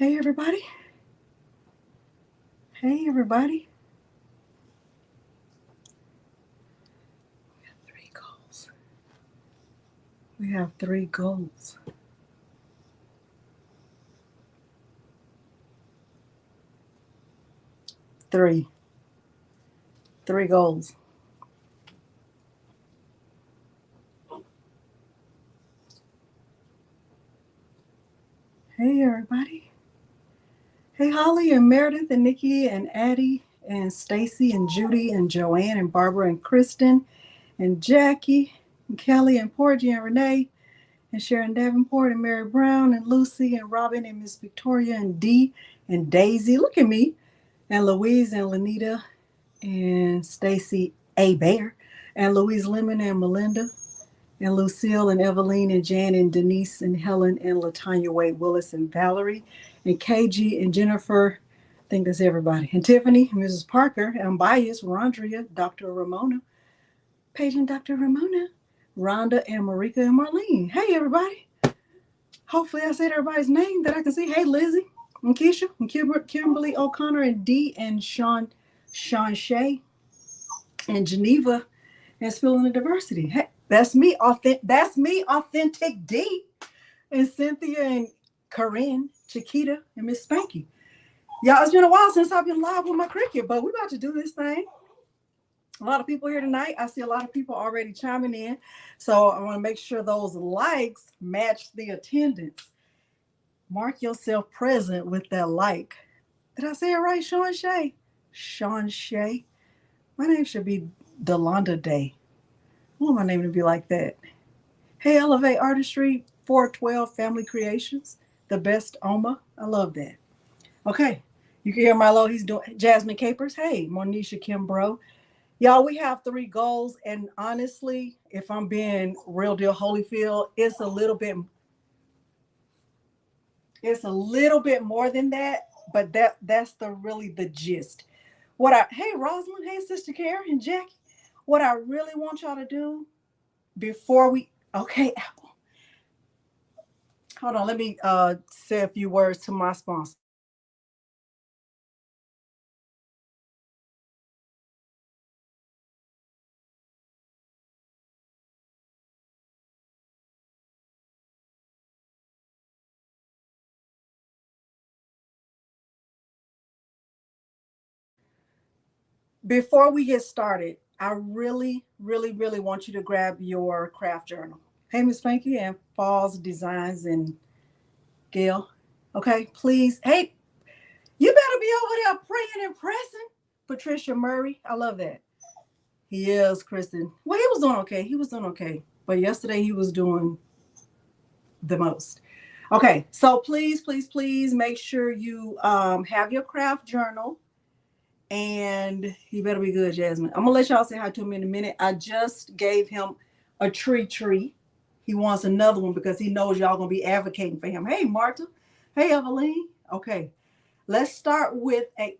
Hey everybody. Hey everybody. We have three goals. We have three goals. Three. Three goals. Hey everybody. Hey Holly and Meredith and Nikki and Addie and Stacy and Judy and Joanne and Barbara and Kristen and Jackie and Kelly and Porgy and Renee and Sharon Davenport and Mary Brown and Lucy and Robin and Miss Victoria and Dee and Daisy. Look at me. And Louise and Lanita and Stacy A. Bear and Louise Lemon and Melinda and Lucille and Eveline and Jan and Denise and Helen and Latanya Wade Willis and Valerie and KG and Jennifer. I think that's everybody. And Tiffany, Mrs. Parker, and Bias, Rondria, Dr. Ramona, Paige and Dr. Ramona, Rhonda and Marika and Marlene. Hey, everybody. Hopefully I said everybody's name that I can see. Hey, Lizzie and Keisha and Kimberly O'Connor and Dee and Sean Shea and Geneva and Spilling the Diversity. Hey, that's me, Authentic D, and Cynthia and Corinne, Chiquita, and Miss Spanky. Y'all, it's been a while since I've been live with my Cricut, but we're about to do this thing. A lot of people here tonight. I see a lot of people already chiming in. So I want to make sure those likes match the attendance. Mark yourself present with that like. Did I say it right, Sean Shea? Sean Shea. My name should be Delonda Day. I want my name to be like that. Hey, Elevate Artistry, 412 Family Creations, the best Oma. I love that. Okay, you can hear Milo. He's doing Jasmine Capers. Hey, Monisha Kimbrough. Y'all, we have three goals, and honestly, if I'm being real deal Holyfield, it's a little bit more than that, but that's really the gist. Hey Rosalind, hey Sister Karen and Jackie, what I really want y'all to do before okay, Apple. Hold on, let me say a few words to my sponsor. Before we get started, I really, really, really want you to grab your craft journal. Hey, Miss Spanky and Falls Designs and Gail. Okay, please. Hey, you better be over there praying and pressing. Patricia Murray. I love that. He is, Kristen. Well, he was doing okay. He was doing okay. But yesterday he was doing the most. Okay, so please, please, please make sure you have your craft journal. And you better be good, Jasmine. I'm going to let y'all say hi to him in a minute. I just gave him a tree. He wants another one because he knows y'all going to be advocating for him. Hey, Marta. Hey, Eveline. Okay. Let's start with hey,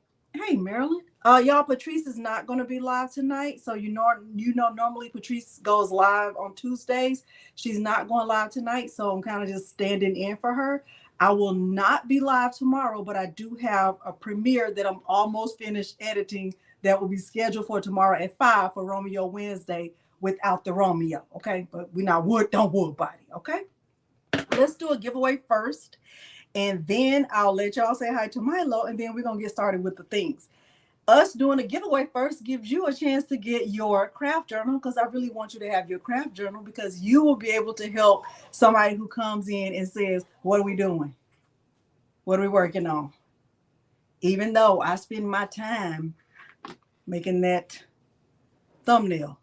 Marilyn. Y'all, Patrice is not going to be live tonight. So you know, normally Patrice goes live on Tuesdays. She's not going live tonight. So I'm kind of just standing in for her. I will not be live tomorrow, but I do have a premiere that I'm almost finished editing that will be scheduled for tomorrow at 5 for Romeo Wednesday without the Romeo. Okay. But we're not don't wood body. Okay. Let's do a giveaway first. And then I'll let y'all say hi to Milo, and then we're going to get started with the things. Us doing a giveaway first gives you a chance to get your craft journal, because I really want you to have your craft journal, because you will be able to help somebody who comes in and says, what are we doing? What are we working on? Even though I spend my time making that thumbnail.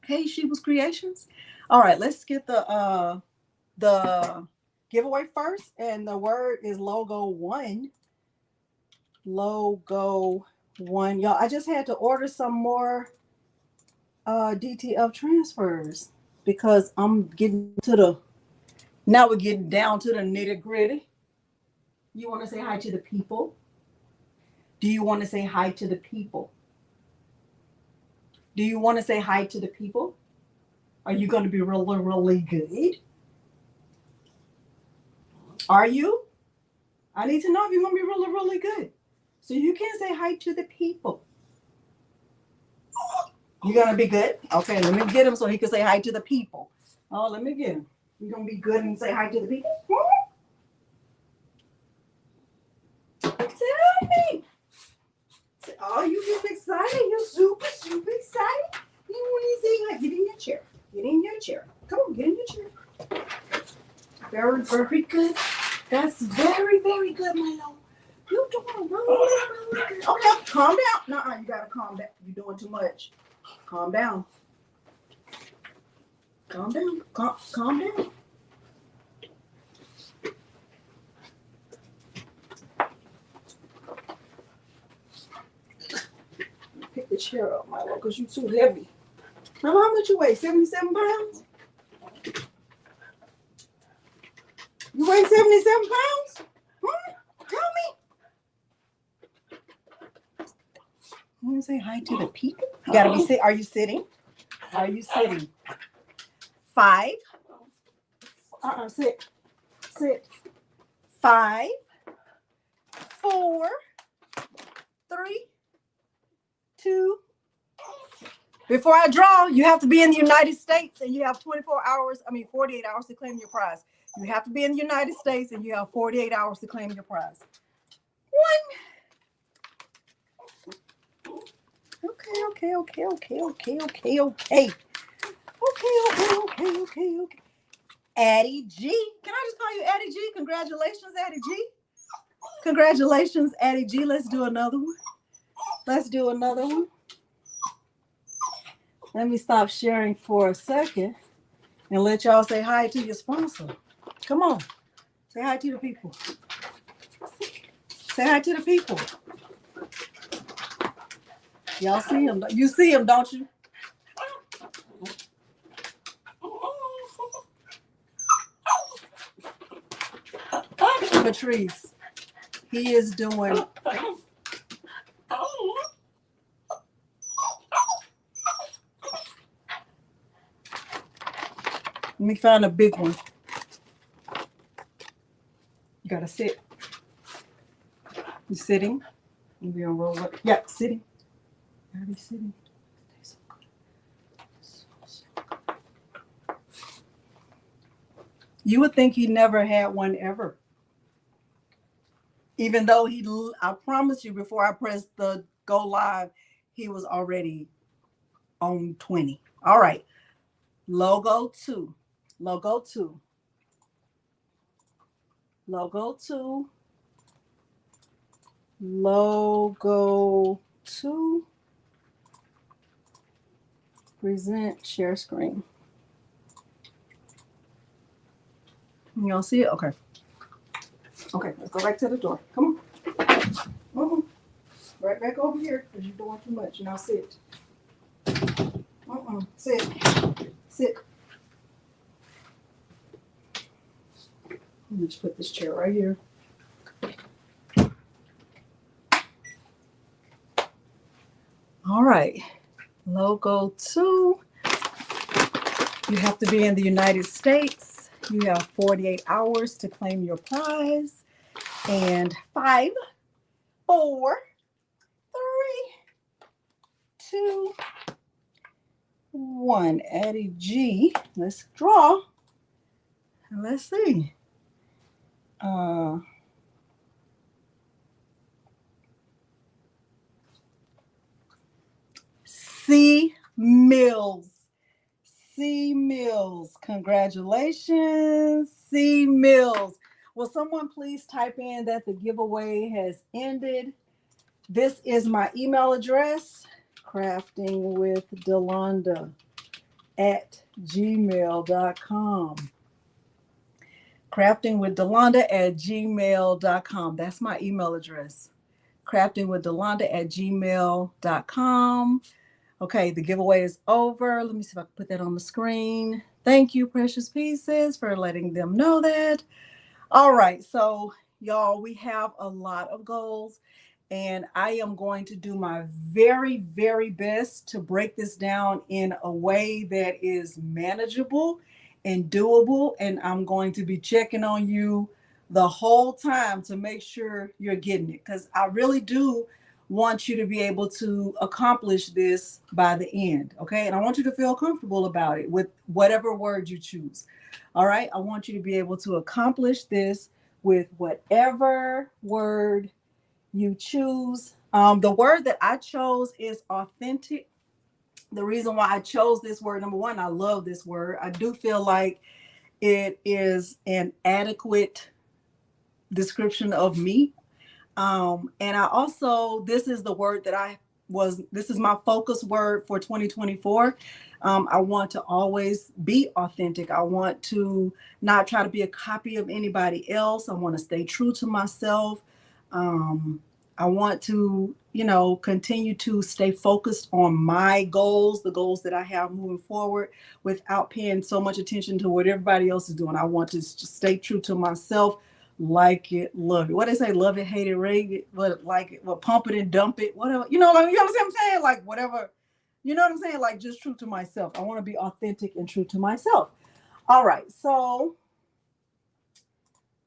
Hey, Sheba's Creations. All right, let's get the giveaway first, and the word is logo one. Y'all. I just had to order some more DTF transfers because I'm getting now we're getting down to the nitty gritty. You want to say hi to the people? Do you want to say hi to the people? Do you want to say hi to the people? Are you going to be really, really good? Are you? I need to know if you're going to be really, really good. So you can say hi to the people. You're going to be good? Okay, let me get him so he can say hi to the people. Oh, let me get him. You're going to be good and say hi to the people? Tell me. Oh, you get excited. You're super, super excited. You want to say hi. Get in your chair. Get in your chair. Come on, get in your chair. Very, very good. That's very, very good, Milo. You're doing really, really good. Okay, calm down. Nuh-uh, you got to calm down. You're doing too much. Calm down. Calm down. Calm down. Pick the chair up, Milo, because you're too heavy. Mama, how much you weigh? 77 pounds? You weigh 77 pounds? Huh? Tell me. You want to say hi to the people? You got to be sitting. Are you sitting? Are you sitting? 5. Sit. Sit. 5, 4, 3, 2. Before I draw, you have to be in the United States and you have 48 hours to claim your prize. You have to be in the United States and you have 48 hours to claim your prize. 1. Okay. Addie G. Can I just call you Addie G? Congratulations, Addie G. Congratulations, Addie G. Let's do another one. Let me stop sharing for a second and let y'all say hi to your sponsor. Come on. Say hi to the people. Say hi to the people. Y'all see him. You see him, don't you? Patrice. He is doing... Let me find a big one. You gotta sit. You sitting? You're gonna roll up. Yeah, sitting. You gotta be sitting. You would think he never had one ever. Even though I promise you, before I pressed the go live, he was already on 20. All right. Logo 2. Present share screen. Y'all see it? Okay. Okay, let's go back to the door. Come on. Right back over here because you're doing too much. Now sit. Sit. Let me just put this chair right here. All right. Logo 2. You have to be in the United States. You have 48 hours to claim your prize. And 5, 4, 3, 2, 1. Addie G. Let's draw. And let's see. C. Mills. Congratulations, C. Mills. Will someone please type in that the giveaway has ended? This is my email address, craftingwithdelonda@gmail.com. craftingwithdelonda@gmail.com. That's my email address. craftingwithdelonda@gmail.com. Okay, the giveaway is over. Let me see if I can put that on the screen. Thank you, Precious Pieces, for letting them know that. All right, so y'all, we have a lot of goals, and I am going to do my very, very best to break this down in a way that is manageable and doable, and I'm going to be checking on you the whole time to make sure you're getting it, because I really do want you to be able to accomplish this by the end. Okay. And I want you to feel comfortable about it with whatever word you choose. All right. I want you to be able to accomplish this with whatever word you choose. The word that I chose is authentic. The reason why I chose this word, number one, I love this word. I do feel like it is an adequate description of me. And I also, this is the word that this is my focus word for 2024. I want to always be authentic. I want to not try to be a copy of anybody else. I want to stay true to myself. Um, I want to, continue to stay focused on my goals, the goals that I have moving forward without paying so much attention to what everybody else is doing. I want to just stay true to myself. Like it, love it. What they say, love it, hate it, rate it, but like it, well, pump it and dump it, whatever. You know what I'm saying? Like whatever, you know what I'm saying? Like just true to myself. I want to be authentic and true to myself. All right, so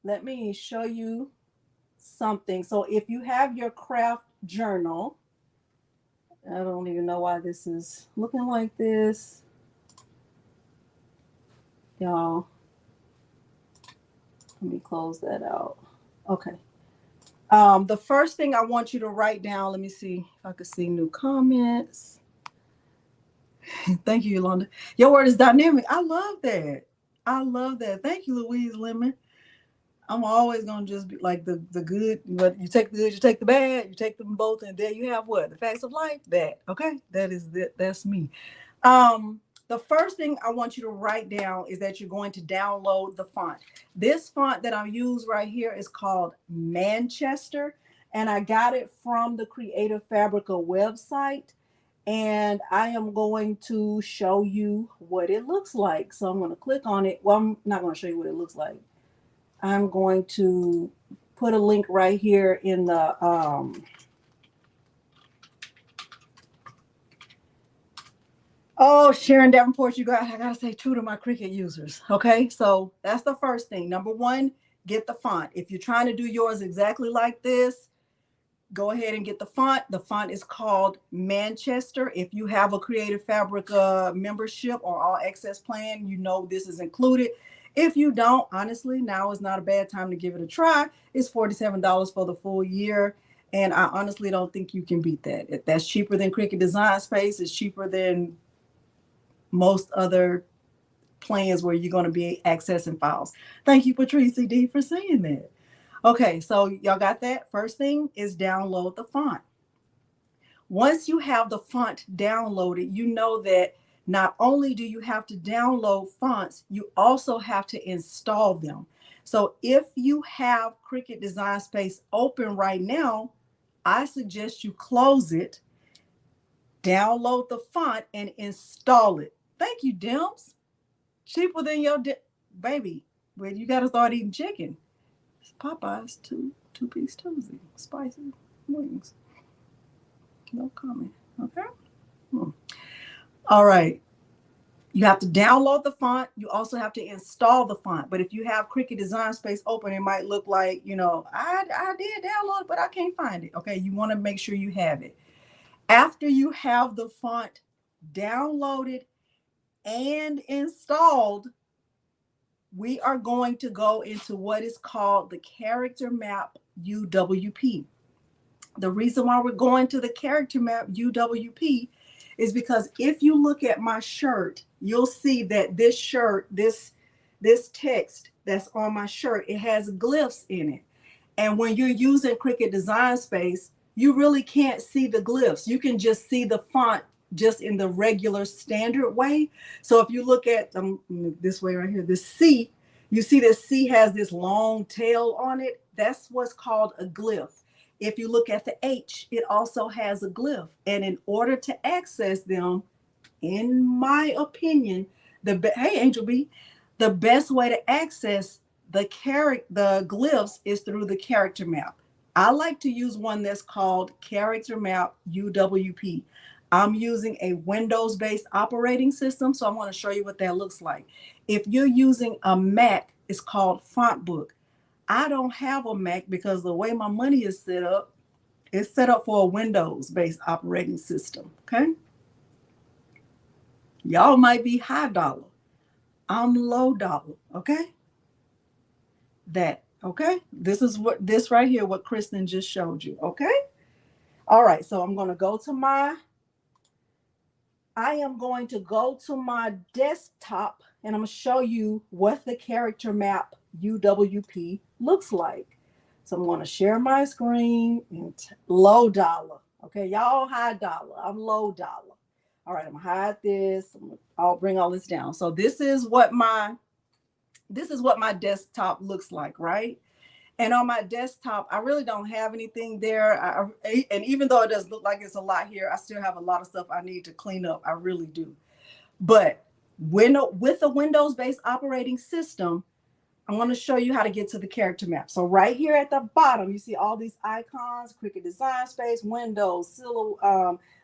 let me show you something. So if you have your craft journal, I don't even know why this is looking like this, y'all. Let me close that out. Okay. The first thing I want you to write down, let me see if I can see new comments. Thank you, Delonda. Your word is dynamic. I love that. I love that. Thank you, Louise Lemon. I'm always gonna just be like the good, but you take the good, you take the bad, you take them both, and there you have what? The facts of life. That okay? That's me. The first thing I want you to write down is that you're going to download the font. This font that I use right here is called Manchester, and I got it from the Creative Fabrica website. And I am going to show you what it looks like. So I'm going to click on it. Well, I'm not going to show you what it looks like. I'm going to put a link right here in the oh, Sharon Davenport, I gotta say true to my Cricut users. Okay, so that's the first thing. Number one, get the font. If you're trying to do yours exactly like this, go ahead and get the font. The font is called Manchester. If you have a Creative Fabrica membership or all access plan, you know this is included. If you don't, honestly, now is not a bad time to give it a try. It's $47 for the full year. And I honestly don't think you can beat that. That's cheaper than Cricut Design Space. It's cheaper than most other plans where you're going to be accessing files. Thank you, Patrice D, for saying that. Okay, so y'all got that? First thing is download the font. Once you have the font downloaded, you know that not only do you have to download fonts, you also have to install them. So if you have Cricut Design Space open right now, I suggest you close it, download the font, and install it. Thank you, Dimps. Cheaper than your baby. But you got to start eating chicken. Popeyes two-piece Tuesday, spicy wings. No comment. Okay. All right. You have to download the font. You also have to install the font. But if you have Cricut Design Space open, it might look like, I did download it, but I can't find it. Okay. You want to make sure you have it. After you have the font downloaded and installed, we are going to go into what is called the Character Map UWP. The reason why we're going to the Character Map UWP is because if you look at my shirt, you'll see that this shirt, this text that's on my shirt, it has glyphs in it. And when you're using Cricut Design Space, you really can't see the glyphs. You can just see the font just in the regular standard way. So if you look at this way right here, this C, you see this C has this long tail on it. That's what's called a glyph. If you look at the H, it also has a glyph. And in order to access them, in my opinion, hey Angel B, the best way to access the glyphs is through the character map. I like to use one that's called Character Map UWP. I'm using a Windows-based operating system, so I want to show you what that looks like. If you're using a Mac, it's called Font Book. I don't have a Mac because the way my money is set up, it's set up for a Windows-based operating system, okay? Y'all might be high dollar. I'm low dollar, okay? Okay? This right here, what Kristen just showed you, okay? All right, so I am going to go to my desktop and I'm going to show you what the character map UWP looks like. So I'm going to share my screen and low dollar. Okay, y'all high dollar. I'm low dollar. All right, I'm going to hide this. I'll bring all this down. So this is what my desktop looks like, right? And on my desktop, I really don't have anything there. And even though it does look like it's a lot here, I still have a lot of stuff I need to clean up. I really do. But with a Windows-based operating system, I'm going to show you how to get to the character map. So right here at the bottom, you see all these icons: Cricut Design Space, Windows,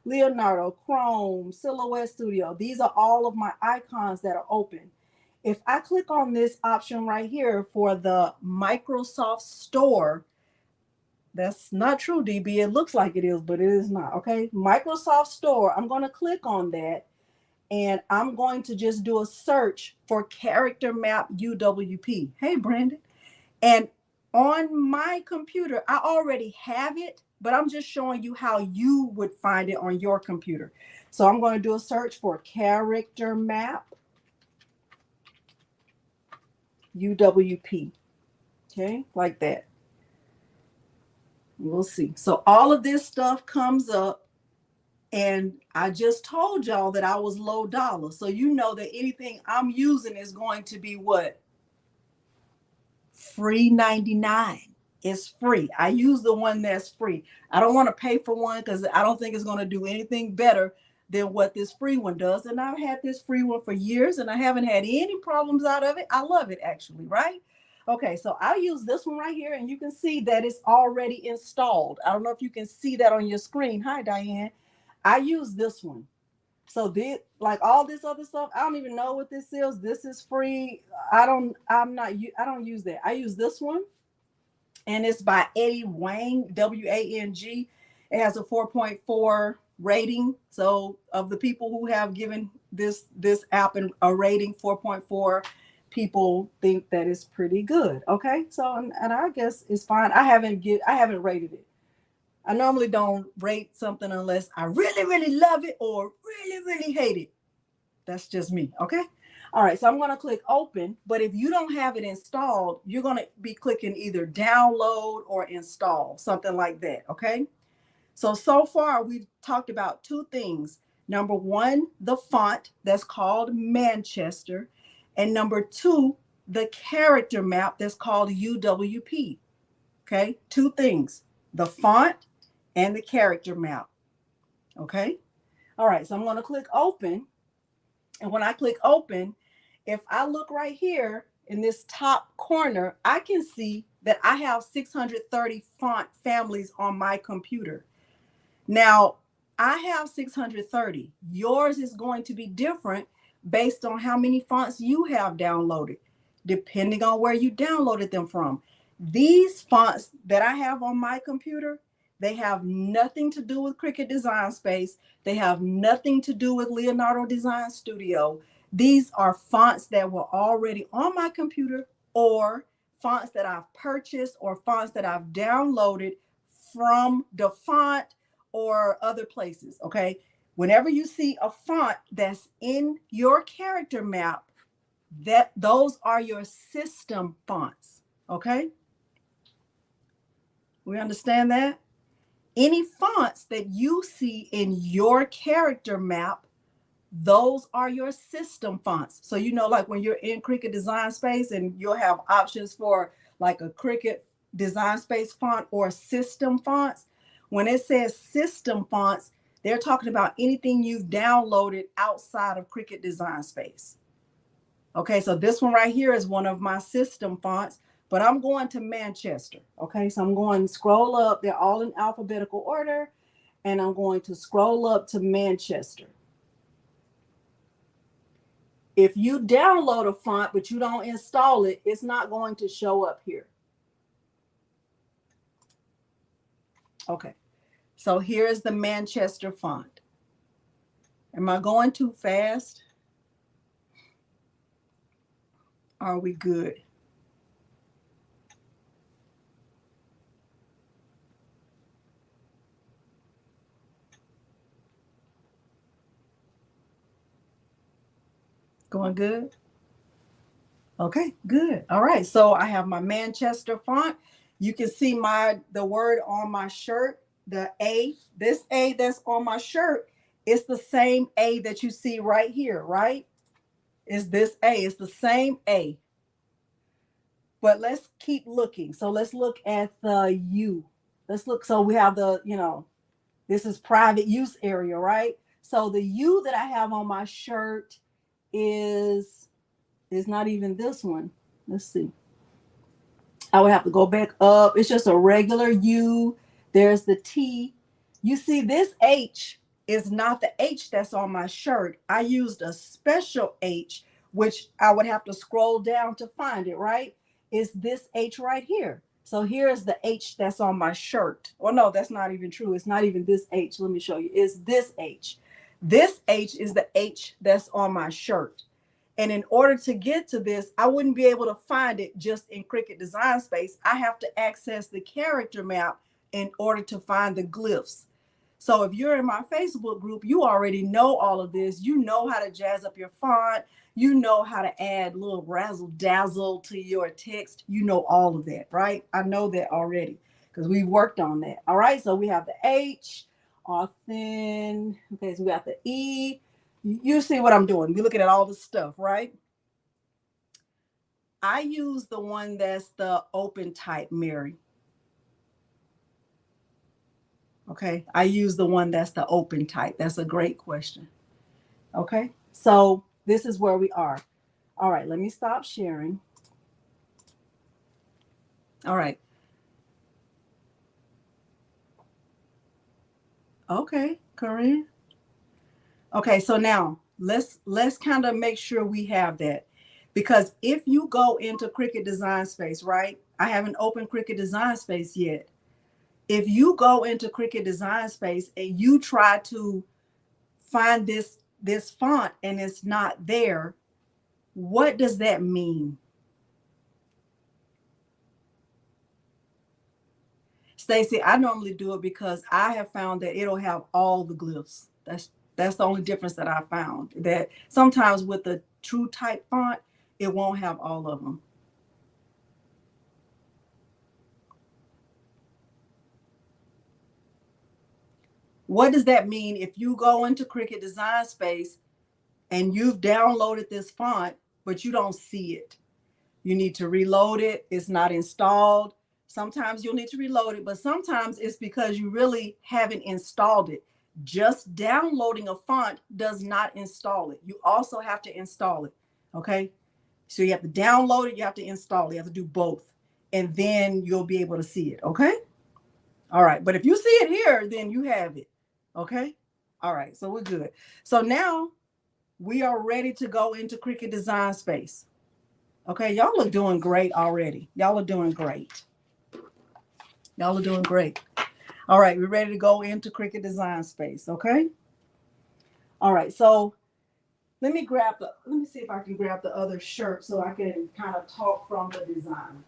Leonardo, Chrome, Silhouette Studio. These are all of my icons that are open. If I click on this option right here for the Microsoft Store, that's not true, DB. It looks like it is, but it is not, okay? Microsoft Store, I'm going to click on that, and I'm going to just do a search for character map UWP. Hey, Brandon. And on my computer, I already have it, but I'm just showing you how you would find it on your computer. So I'm going to do a search for character map UWP, okay, like that. We'll see. So all of this stuff comes up, and I just told y'all that I was low dollar. So you know that anything I'm using is going to be what? Free 99. It's free. I use the one that's free. I don't want to pay for one because I don't think it's going to do anything better than what this free one does. And I've had this free one for years and I haven't had any problems out of it. I love it actually, right? Okay, so I use this one right here and you can see that it's already installed. I don't know if you can see that on your screen. Hi, Diane. I use this one. So this, like all this other stuff, I don't even know what this is. This is free. I don't use that. I use this one. And it's by Eddie Wang, W-A-N-G. It has a 4.4 rating. So of the people who have given this app a rating, 4.4 people think that it's pretty good. Okay, so and I guess it's fine. I haven't rated it. I normally don't rate something unless I really, really love it or really, really hate it. That's just me. Okay. All right, so I'm going to click open, but if you don't have it installed, you're going to be clicking either download or install, something like that, okay? So far we've talked about two things. Number one, the font that's called Manchester, and number two, the character map that's called UWP, okay? Two things, the font and the character map, okay? All right, so I'm going to click open. And when I click open, if I look right here in this top corner, I can see that I have 630 font families on my computer. Now, I have 630. Yours is going to be different based on how many fonts you have downloaded, depending on where you downloaded them from. These fonts that I have on my computer, they have nothing to do with Cricut Design Space. They have nothing to do with Leonardo Design Studio. These are fonts that were already on my computer or fonts that I've purchased or fonts that I've downloaded from the font or other places, okay? Whenever you see a font that's in your character map, those are your system fonts, okay? We understand that? Any fonts that you see in your character map, those are your system fonts. So, you know, like when you're in Cricut Design Space and you'll have options for like a Cricut Design Space font or system fonts. When it says system fonts, they're talking about anything you've downloaded outside of Cricut Design Space. Okay, so this one right here is one of my system fonts. But I'm going to Manchester. Okay, so I'm going to scroll up. They're all in alphabetical order. And I'm going to scroll up to Manchester. If you download a font, but you don't install it, it's not going to show up here. Okay. So here's the Manchester font. Am I going too fast? Are we good? Going good? Okay, good. All right. So I have my Manchester font. You can see the word on my shirt, the A. This A that's on my shirt is the same A that you see right here, right? Is this A? It's the same A. But let's keep looking. So let's look at the U. Let's look. So we have this is private use area, right? So the U that I have on my shirt is not even this one. Let's see. I would have to go back up. It's just a regular U. There's the T. You see, this H is not the H that's on my shirt. I used a special H, which I would have to scroll down to find it, right? Is this H right here. So here's the H that's on my shirt. Oh, no, that's not even true. It's not even this H. Let me show you. It's this H. This H is the H that's on my shirt. And in order to get to this, I wouldn't be able to find it just in Cricut Design Space. I have to access the character map in order to find the glyphs. So if you're in my Facebook group, you already know all of this. You know how to jazz up your font. You know how to add little razzle dazzle to your text. You know all of that, right? I know that already because we worked on that. All right, so we have the H, authent. Okay, so we got the E. You see what I'm doing. We're looking at all the stuff, right? I use the one that's the open type, Mary. Okay, I use the one that's the open type. That's a great question. Okay, so this is where we are. All right, let me stop sharing. All right. Okay, Corinne. Okay, so now let's kind of make sure we have that. Because if you go into Cricut Design Space, right? I haven't opened Cricut Design Space yet. If you go into Cricut Design Space and you try to find this font and it's not there, what does that mean? Stacy, I normally do it because I have found that it'll have all the glyphs. That's the only difference that I found. That sometimes with the true type font, it won't have all of them. What does that mean if you go into Cricut Design Space and you've downloaded this font, but you don't see it? You need to reload it. It's not installed. Sometimes you'll need to reload it, but sometimes it's because you really haven't installed it. Just downloading a font does not install it. You also have to install it. Okay. So you have to download it, you have to install it, you have to do both, and then you'll be able to see it. Okay. All right. But if you see it here, then you have it. Okay. All right. So we're good. So now we are ready to go into Cricut Design Space. Okay, y'all are doing great already. Y'all are doing great. Y'all are doing great. All right, we're ready to go into Cricut Design Space, okay? All right, so let me see if I can grab the other shirt so I can kind of talk from the design.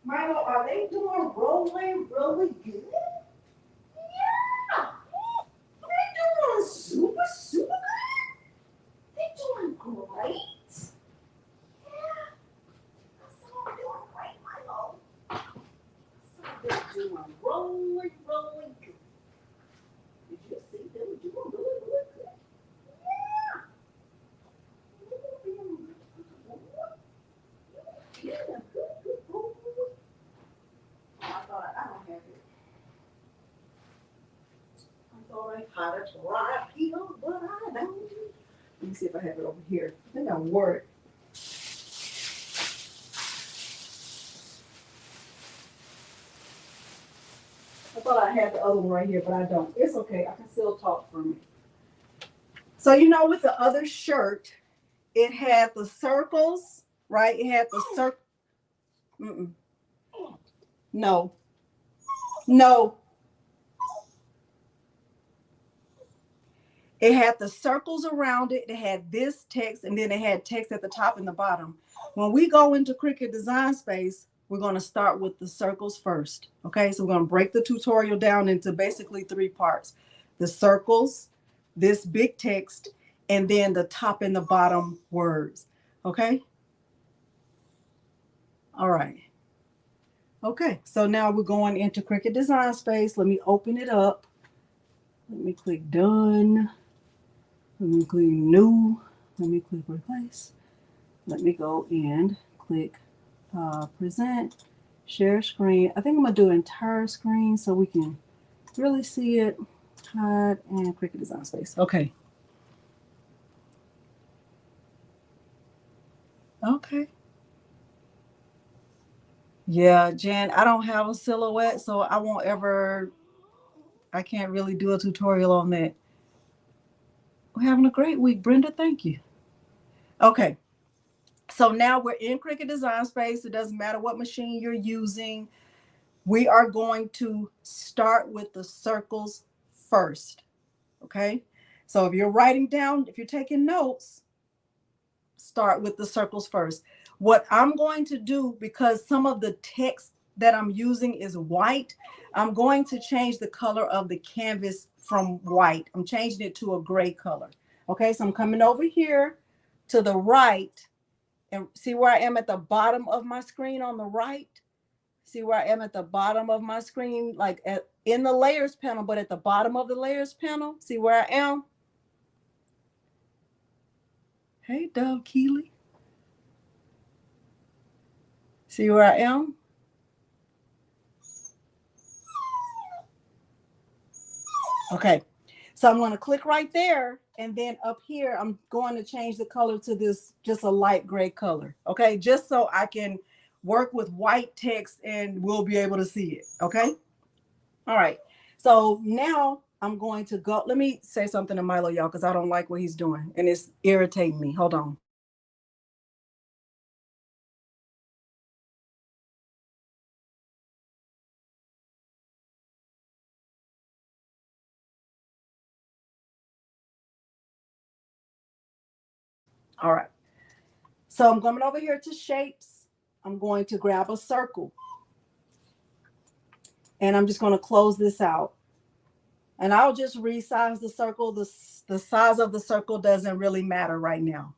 Milo, are they doing really good? Yeah, they're doing super good. They're doing great. Doing really good. Did you see them doing really good? Yeah. Yeah, good. I thought I don't have it. I thought I had it right here, but I don't. Let me see if I have it over here. I think I wore it. I thought I had the other one right here, but I don't. It's okay. I can still talk from it. So, with the other shirt, it had the circles, right? It had the circle. No, no. It had the circles around it. It had this text, and then it had text at the top and the bottom. When we go into Cricut Design Space, we're going to start with the circles first. Okay, so we're going to break the tutorial down into basically 3 parts. The circles, this big text, and then the top and the bottom words. Okay? All right. Okay, so now we're going into Cricut Design Space. Let me open it up. Let me click Done. Let me click New. Let me click Replace. Let me go and click Present, Share Screen. I think I'm going to do entire screen so we can really see it. Hide and Cricut Design Space. Okay. Okay. Yeah, Jan, I don't have a silhouette, so I won't ever, I can't really do a tutorial on that. We're having a great week, Brenda. Thank you. Okay. So now we're in Cricut Design Space. It doesn't matter what machine you're using. We are going to start with the circles first. Okay. So if you're writing down, if you're taking notes, start with the circles first. What I'm going to do, because some of the text that I'm using is white, I'm going to change the color of the canvas from white. I'm changing it to a gray color. Okay, so I'm coming over here to the right and see where I am at the bottom of my screen on the right. See where I am at the bottom of my screen, like in the layers panel, but at the bottom of the layers panel. See where I am? Hey, Dove Keeley. See where I am? Okay, so I'm going to click right there, and then up here, I'm going to change the color to this, just a light gray color. Okay, just so I can work with white text and we'll be able to see it. Okay. All right. So now I'm going to go. Let me say something to Milo, y'all, because I don't like what he's doing and it's irritating me. Hold on. All right. So I'm coming over here to shapes. I'm going to grab a circle. And I'm just going to close this out. And I'll just resize the circle. The size of the circle doesn't really matter right now.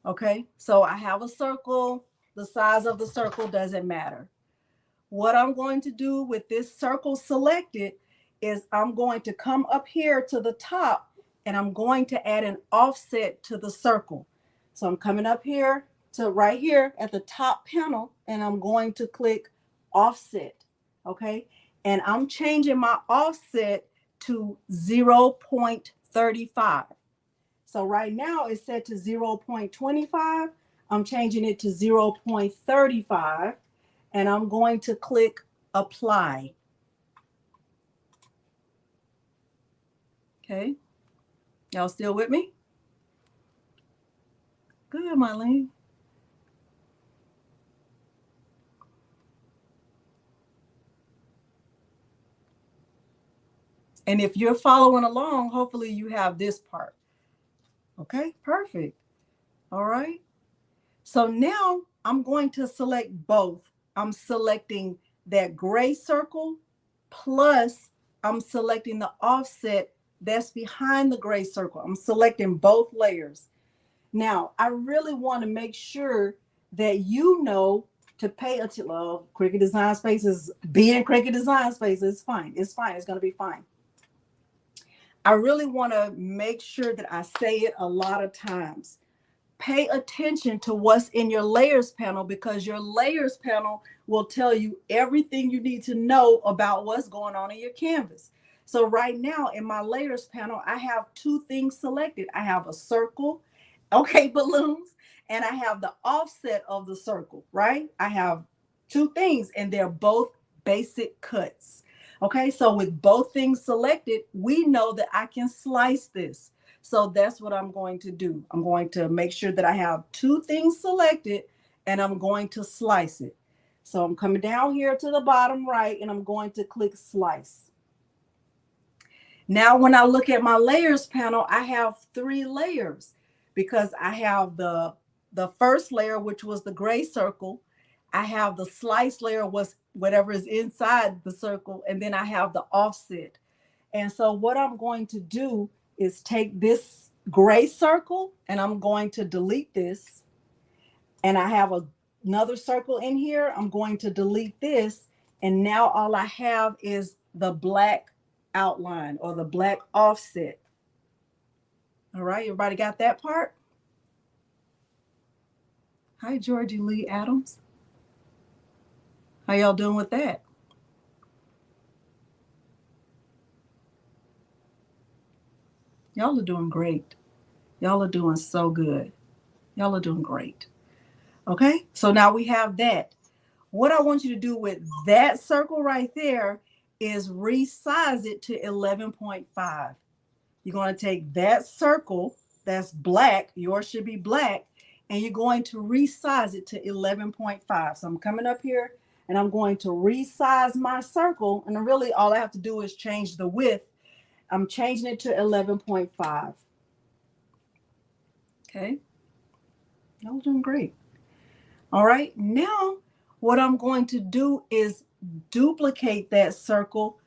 Okay, so I have a circle. The size of the circle doesn't matter. What I'm going to do with this circle selected is I'm going to come up here to the top and I'm going to add an offset to the circle. So I'm coming up here to right here at the top panel and I'm going to click offset. Okay, and I'm changing my offset to 0.35. So right now it's set to 0.25. I'm changing it to 0.35 and I'm going to click apply. Okay. Y'all still with me? Good, Marlene. And if you're following along, hopefully you have this part. Okay, perfect. All right. So now I'm going to select both. I'm selecting that gray circle plus I'm selecting the offset that's behind the gray circle. I'm selecting both layers. Now, I really want to make sure that you know to pay attention. Well, Cricut Design Space is being Cricut Design Space. It's fine. It's fine. It's going to be fine. I really want to make sure that I say it a lot of times. Pay attention to what's in your layers panel because your layers panel will tell you everything you need to know about what's going on in your canvas. So right now in my layers panel, I have 2 things selected. I have a circle, okay, balloons, and I have the offset of the circle, right? I have 2 things and they're both basic cuts. Okay, so with both things selected, we know that I can slice this. So that's what I'm going to do. I'm going to make sure that I have 2 things selected and I'm going to slice it. So I'm coming down here to the bottom right and I'm going to click slice. Now, when I look at my layers panel, I have 3 layers because I have the first layer, which was the gray circle. I have the slice layer, was whatever is inside the circle, and then I have the offset. And so what I'm going to do is take this gray circle and I'm going to delete this. And I have another circle in here. I'm going to delete this. And now all I have is the black outline or the black offset. All right, everybody got that part? Hi, Georgie Lee Adams. How y'all doing with that? Y'all are doing great. Y'all are doing so good. Y'all are doing great. Okay, so now we have that. What I want you to do with that circle right there is resize it to 11.5. You're going to take that circle that's black, yours should be black, and you're going to resize it to 11.5. So I'm coming up here and I'm going to resize my circle. And really all I have to do is change the width. I'm changing it to 11.5. Okay. Y'all doing great. All right. Now what I'm going to do is duplicate that circle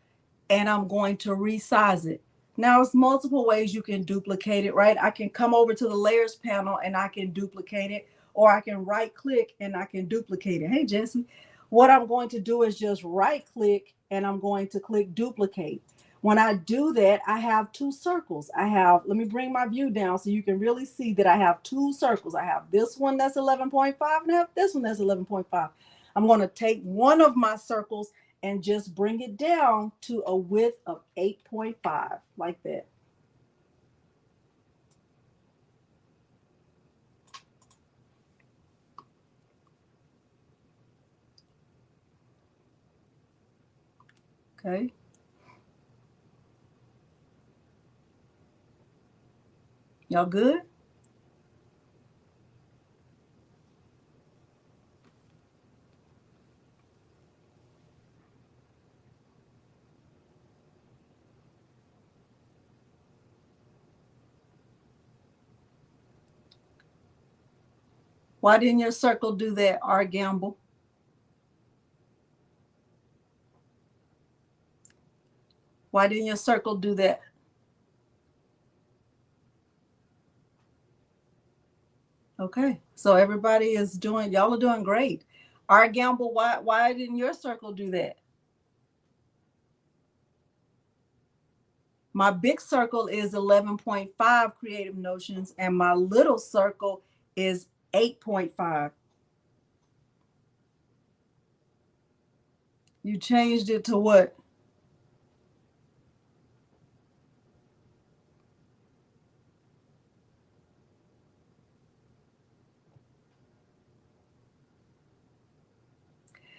and I'm going to resize it. Now, there's multiple ways you can duplicate it, right? I can come over to the layers panel and I can duplicate it, or I can right click and I can duplicate it. Hey, Jesse, what I'm going to do is just right click and I'm going to click duplicate. When I do that, I have 2 circles. Let me bring my view down so you can really see that I have 2 circles. I have this one that's 11.5 and I have this one that's 11.5. I'm going to take one of my circles and just bring it down to a width of 8.5, like that. Okay. Y'all good? Why didn't your circle do that, R. Gamble? Why didn't your circle do that? Okay, so everybody is doing, y'all are doing great. R. Gamble, why didn't your circle do that? My big circle is 11.5 creative notions and my little circle is 8.5. You changed it to what?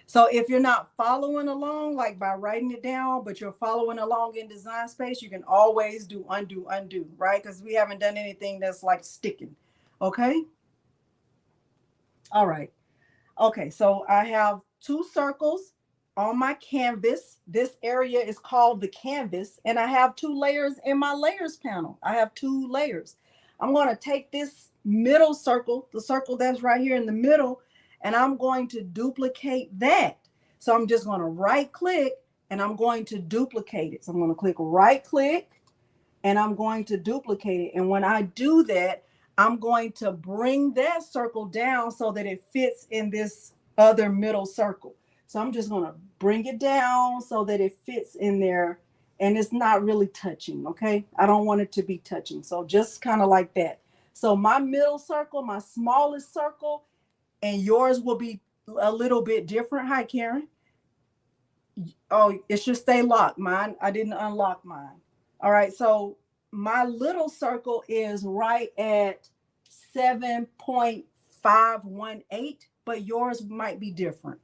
So if you're not following along, like by writing it down, but you're following along in Design Space, you can always do undo, undo, right? Because we haven't done anything that's like sticking. Okay. All right. Okay, so I have 2 circles on my canvas. This area is called the canvas, and I have 2 layers in my layers panel. I have 2 layers. I'm going to take this middle circle, the circle that's right here in the middle, and I'm going to duplicate that. So I'm just going to right click and I'm going to duplicate it. So I'm going to click right click and I'm going to duplicate it. And when I do that, I'm going to bring that circle down so that it fits in this other middle circle. So I'm just going to bring it down so that it fits in there and it's not really touching, okay? I don't want it to be touching. So just kind of like that. So my middle circle, my smallest circle, and yours will be a little bit different. Hi, Karen. Oh, it should stay locked. Mine, I didn't unlock mine. All right, so my little circle is right at 7.518, but yours might be different.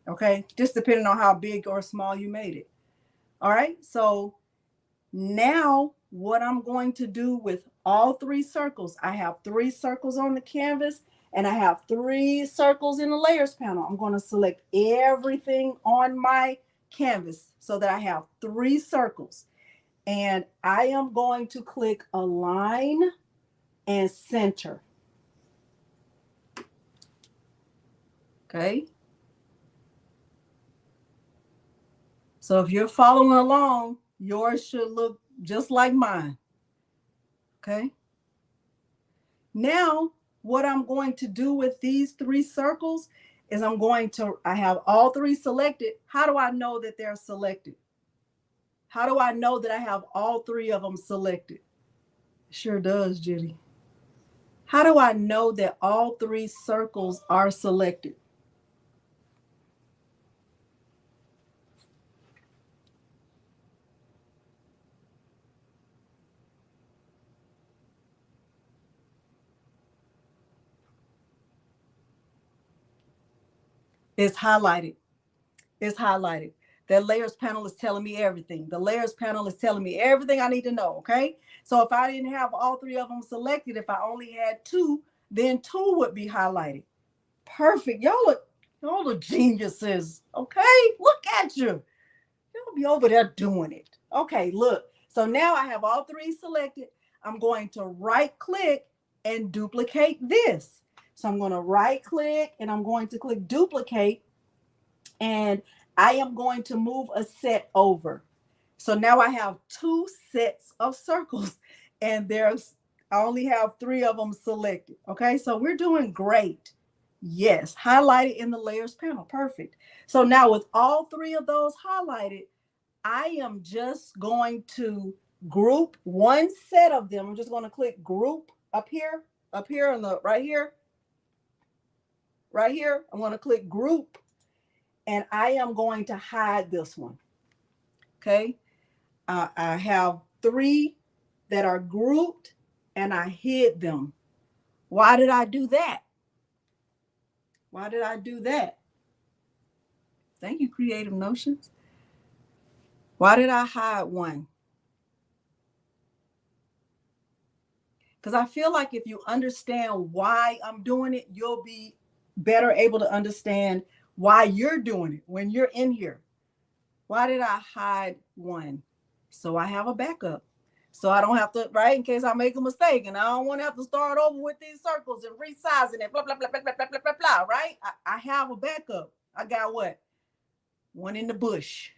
Okay, just depending on how big or small you made it. All right, so now what I'm going to do with all 3 circles, I have 3 circles on the canvas, and I have 3 circles in the layers panel. I'm going to select everything on my canvas so that I have 3 circles. And I am going to click align and center. Okay. So if you're following along, yours should look just like mine. Okay. Now, what I'm going to do with these 3 circles is I have all 3 selected. How do I know that they're selected? How do I know that I have all 3 of them selected? It sure does, Judy. How do I know that all 3 circles are selected? It's highlighted. It's highlighted. That layers panel is telling me everything. The layers panel is telling me everything I need to know, okay? So if I didn't have all 3 of them selected, if I only had 2, then 2 would be highlighted. Perfect. Y'all are geniuses, okay? Look at you. Y'all be over there doing it. Okay, look. So now I have all 3 selected. I'm going to right click and duplicate this. So I'm going to right click and I'm going to click duplicate, and I am going to move a set over. So now I have 2 sets of circles, and I only have 3 of them selected. Okay, so we're doing great. Yes, highlighted in the layers panel. Perfect. So now with all 3 of those highlighted, I am just going to group one set of them. I'm just going to click group up here, on the right here. I'm going to click group, and I am going to hide this one. Okay. I have 3 that are grouped and I hid them. Why did I do that? Thank you, Creative Notions. Why did I hide one? Because I feel like if you understand why I'm doing it, you'll be better able to understand why you're doing it when you're in here. Why did I hide one? So I have a backup. So I don't have to, right, in case I make a mistake and I don't want to have to start over with these circles and resizing it, blah, blah, blah, blah, blah, blah, blah, blah, blah, right? I have a backup. I got what? One in the bush.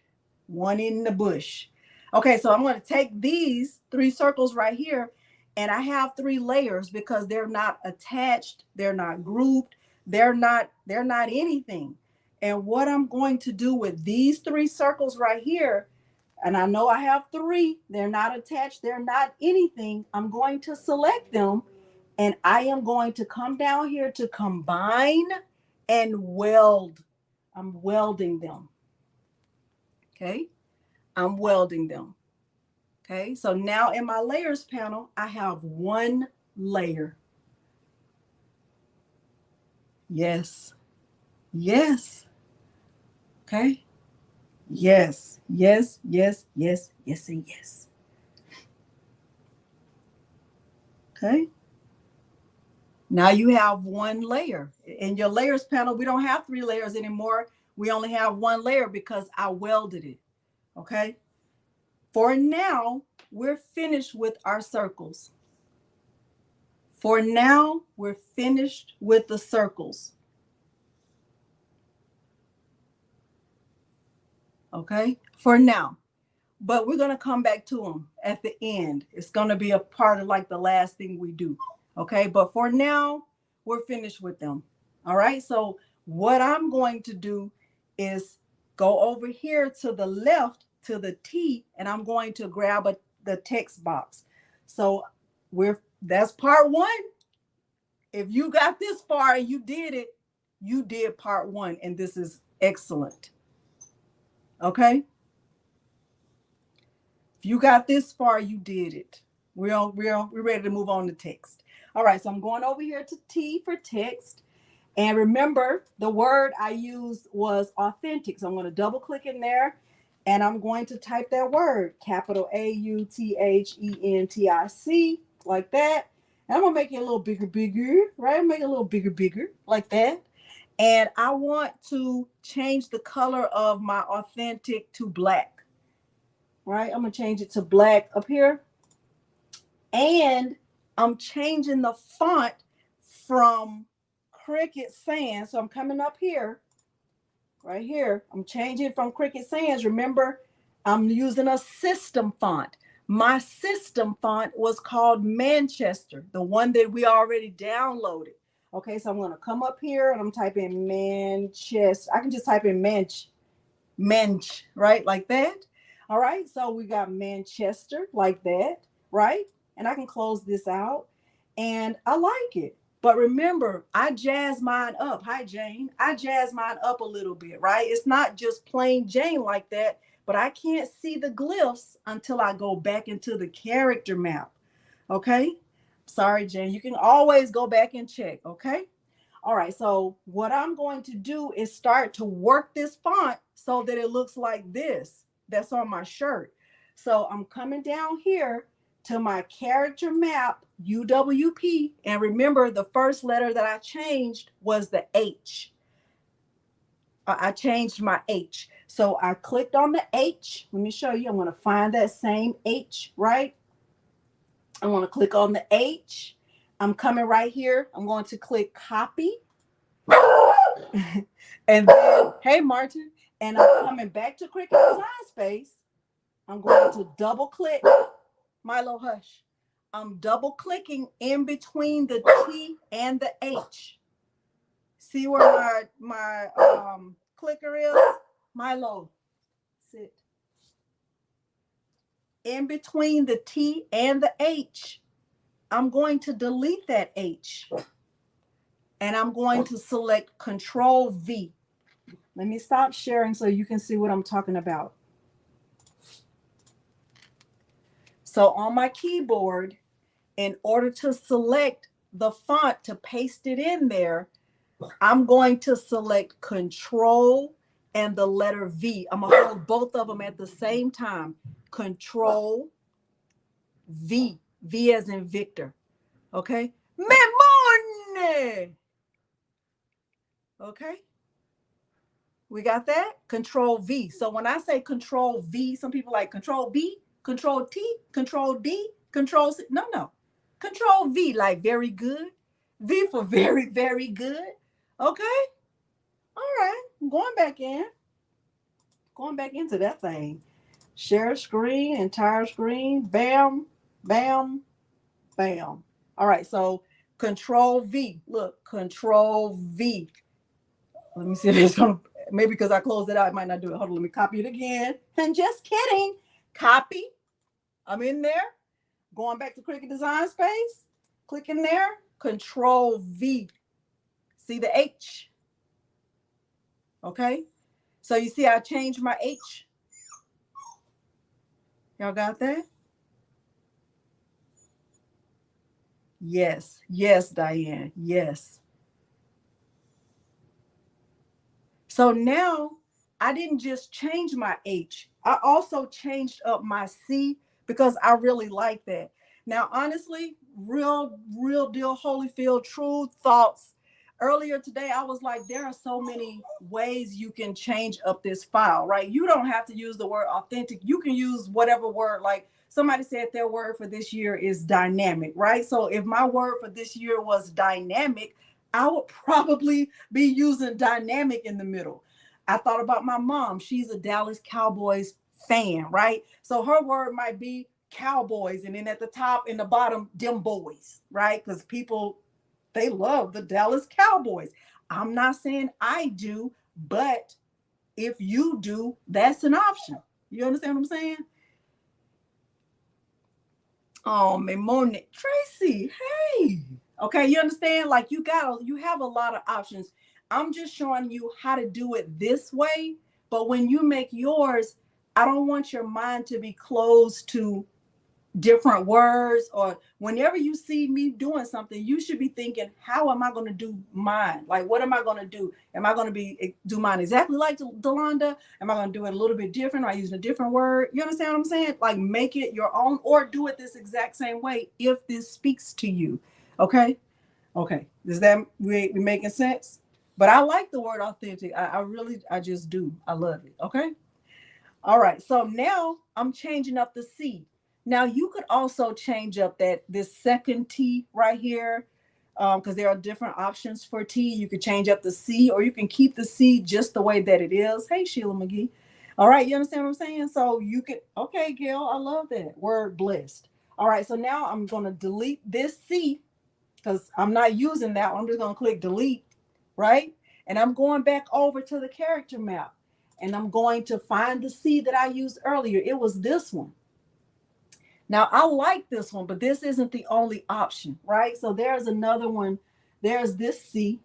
Okay, so I'm going to take these 3 circles right here, and I have 3 layers because they're not attached, they're not grouped, they're not anything. And what I'm going to do with these 3 circles right here, and I know I have 3, they're not attached, they're not anything. I'm going to select them, and I am going to come down here to combine and weld. I'm welding them. Okay, I'm welding them. Okay, so now in my layers panel, I have 1 layer. Yes. Okay. Yes, and yes. Okay. Now you have 1 layer. In your layers panel, we don't have 3 layers anymore. We only have 1 layer because I welded it. Okay. For now, we're finished with our circles. Okay, for now. But we're going to come back to them at the end. It's going to be a part of like the last thing we do. Okay, but for now, we're finished with them. All right, so what I'm going to do is go over here to the left to the T, and I'm going to grab the text box. So that's part 1. If you got this far and you did it, you did part 1, and this is excellent. Okay. If you got this far, you did it. We're ready to move on to text. All right, so I'm going over here to T for text. And remember, the word I used was authentic. So I'm going to double click in there, and I'm going to type that word, capital AUTHENTIC, like that. And I'm gonna make it a little bigger, right? Make it a little bigger, like that. And I want to change the color of my authentic to black, right? I'm gonna change it to black up here. And I'm changing the font from Cricut Sans. So I'm coming up here, right here. I'm changing from Cricut Sans. Remember, I'm using a system font. My system font was called Manchester, the one that we already downloaded. Okay, so I'm going to come up here and I'm typing Manchester. I can just type in Mensch, right? Like that. All right, so we got Manchester like that, right? And I can close this out and I like it. But remember, I jazz mine up. Hi, Jane. I jazz mine up a little bit, right? It's not just plain Jane like that, but I can't see the glyphs until I go back into the character map. Okay? Sorry, Jane. You can always go back and check, okay? All right, so what I'm going to do is start to work this font so that it looks like this. That's on my shirt. So I'm coming down here to my character map, UWP. And remember, the first letter that I changed was the H. I changed my H. So I clicked on the H. Let me show you. I'm going to find that same H, right? I'm going to click on the H. I'm coming right here. I'm going to click copy. And then, hey, Martin. And I'm coming back to Cricut Design Space. I'm going to double click. Milo, hush. I'm double clicking in between the T and the H. See where my clicker is? Milo, sit. In between the T and the H, I'm going to delete that H. And I'm going to select Control V. Let me stop sharing so you can see what I'm talking about. So on my keyboard, in order to select the font to paste it in there, I'm going to select Control and the letter V. I'm going to hold both of them at the same time. Control V. V as in Victor. Okay? Memone! Okay? We got that? Control V. So when I say Control V, some people like Control B, Control T, Control D, Control C. No. Control V, like very good. V for very, very good. Okay? All right. I'm going back in. Going back into that thing. Share screen, entire screen. Bam, bam, bam. All right. So Control V. Look, Control V. Let me see if it's going to, maybe because I closed it out, it might not do it. Hold on. Let me copy it again. And just kidding. Copy. I'm in there. Going back to Cricut Design Space. Click in there. Control V. See the H? Okay. So you see I changed my H. Y'all got that? Yes. Yes, Diane. Yes. So now I didn't just change my H. I also changed up my C because I really like that. Now, honestly, real deal, Holyfield, true thoughts. Earlier today, I was like, there are so many ways you can change up this file, right? You don't have to use the word authentic. You can use whatever word, like somebody said their word for this year is dynamic, right? So if my word for this year was dynamic, I would probably be using dynamic in the middle. I thought about my mom. She's a Dallas Cowboys fan, right? So her word might be Cowboys, and then at the top and the bottom, them boys, right? Because people, they love the Dallas Cowboys. I'm not saying I do, but if you do, that's an option. You understand what I'm saying? Oh, Monique, Tracy, hey. Okay, you understand? Like you have a lot of options. I'm just showing you how to do it this way. But when you make yours, I don't want your mind to be closed to different words, or whenever you see me doing something, you should be thinking, how am I going to do mine? Like, what am I going to do? Am I going to do mine exactly like Delonda? Am I going to do it a little bit different? Am I using a different word? You understand what I'm saying? Like, make it your own, or do it this exact same way if this speaks to you. Okay. Okay. Does that we making sense? But I like the word authentic. I just do. I love it. Okay. All right. So now I'm changing up the C. Now you could also change up this second T right here, because there are different options for T. You could change up the C, or you can keep the C just the way that it is. Hey, Sheila McGee. All right, you understand what I'm saying? So you could, okay, Gail, I love that word blessed. All right, so now I'm going to delete this C because I'm not using that one. I'm just going to click delete, right? And I'm going back over to the character map, and I'm going to find the C that I used earlier. It was this one. Now I like this one, but this isn't the only option, right? So there's another one. There's this C,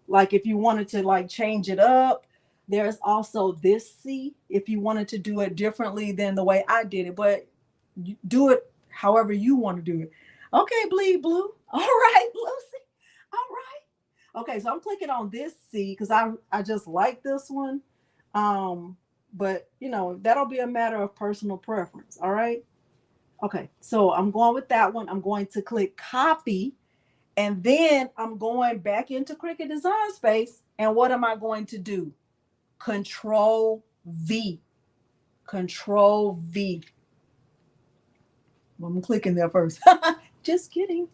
like if you wanted to like change it up. There's also this C if you wanted to do it differently than the way I did it, but do it however you want to do it. Okay, bleed blue. All right, Lucy. All right. Okay, so I'm clicking on this C because I just like this one. But you know, that'll be a matter of personal preference. All right. Okay, so I'm going with that one. I'm going to click copy, and then I'm going back into Cricut Design Space. And what am I going to do? Control V. Control V. I'm clicking there first. Just kidding.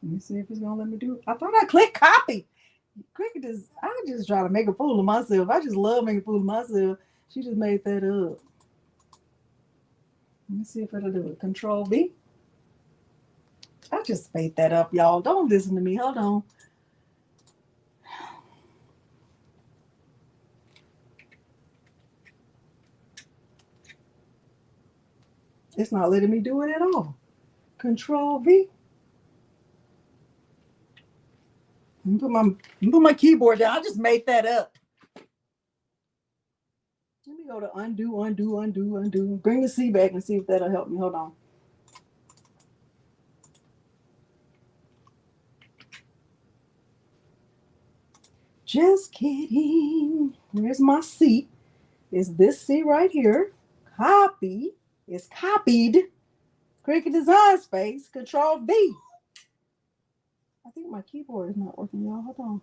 Let me see if it's gonna let me do it. I thought I clicked copy. Cricket is, I just try to make a fool of myself. I just love making a fool of myself. She just made that up. Let me see if it'll do it. Control V. I just made that up, y'all. Don't listen to me. Hold on. It's not letting me do it at all. Control V. Put my keyboard down. I just made that up. Let me go to undo, undo, undo, undo. Bring the C back and see if that'll help me. Hold on. Just kidding. Where's my C? Is this C right here? Copy. It's copied. Cricut Design Space. Control V. I think my keyboard is not working, y'all. Hold on.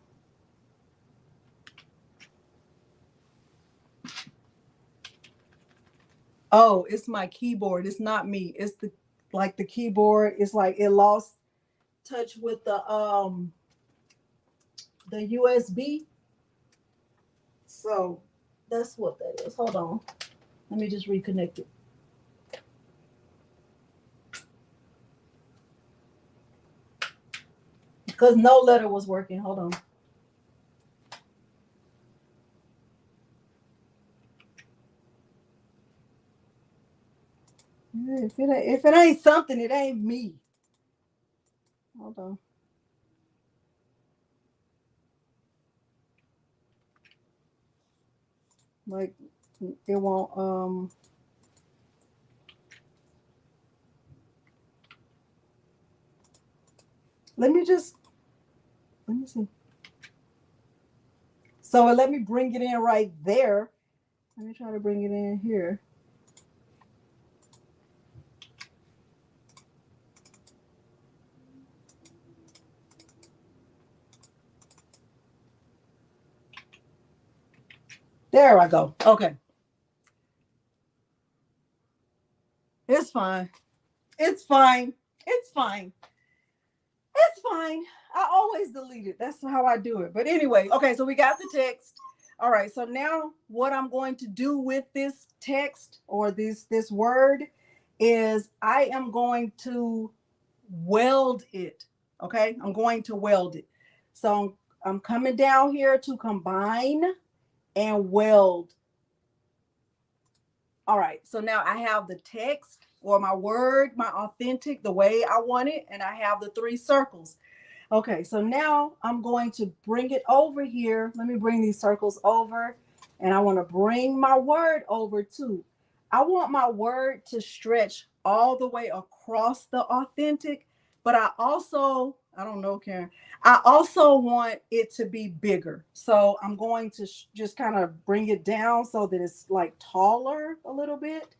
Oh, it's my keyboard. It's not me. It's the keyboard. It's like it lost touch with the USB. So that's what that is. Hold on. Let me just reconnect it. Because no letter was working. Hold on. If it ain't something, it ain't me. Hold on. Like it won't let me see. So it let me bring it in right there. Let me try to bring it in here. There I go. Okay. It's fine. It's fine. It's fine. It's fine. I always delete it. That's how I do it. But anyway, okay, so we got the text. All right, so now what I'm going to do with this text or this word is I am going to weld it. Okay, I'm going to weld it. So I'm coming down here to combine and weld. All right, so now I have the text or my word, my authentic, the way I want it, and I have the 3 circles. Okay, so now I'm going to bring it over here. Let me bring these circles over, and I want to bring my word over too. I want my word to stretch all the way across the authentic, but I also, I don't know, Karen. I also want it to be bigger. So I'm going to just kind of bring it down so that it's like taller a little bit.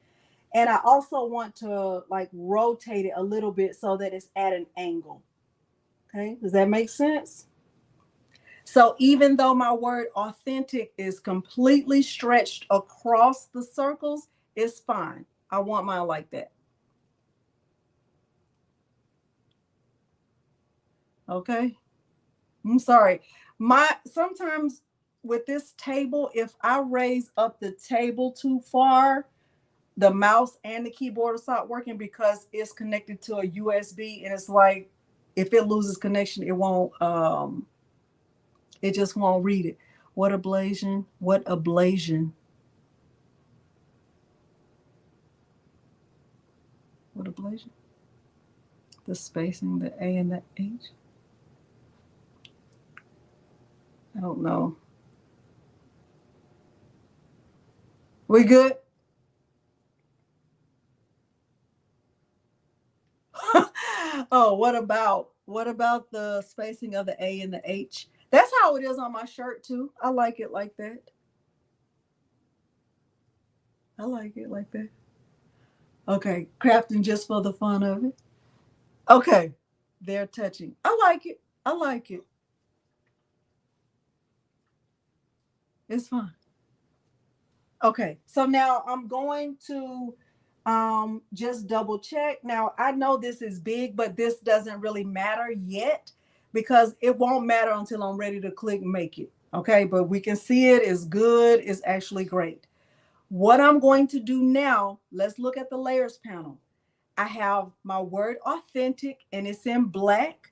And I also want to like rotate it a little bit so that it's at an angle. Okay, does that make sense? So even though my word authentic is completely stretched across the circles, it's fine. I want mine like that. Okay. I'm sorry. Sometimes with this table, if I raise up the table too far, the mouse and the keyboard will stop working because it's connected to a USB, and it's like if it loses connection, it just won't read it. What ablation? What ablation? What ablation? The spacing, the A and the H. I don't know. We good? Oh, what about the spacing of the A and the H? That's how it is on my shirt too. I like it like that. I like it like that. Okay, crafting just for the fun of it. Okay, they're touching. I like it. I like it. It's fun. Okay, so now I'm going to just double check. Now I know this is big, but this doesn't really matter yet because it won't matter until I'm ready to click make it. Okay, but we can see it is good. It's actually great. What I'm going to do now, let's look at the layers panel. I have my word authentic and it's in black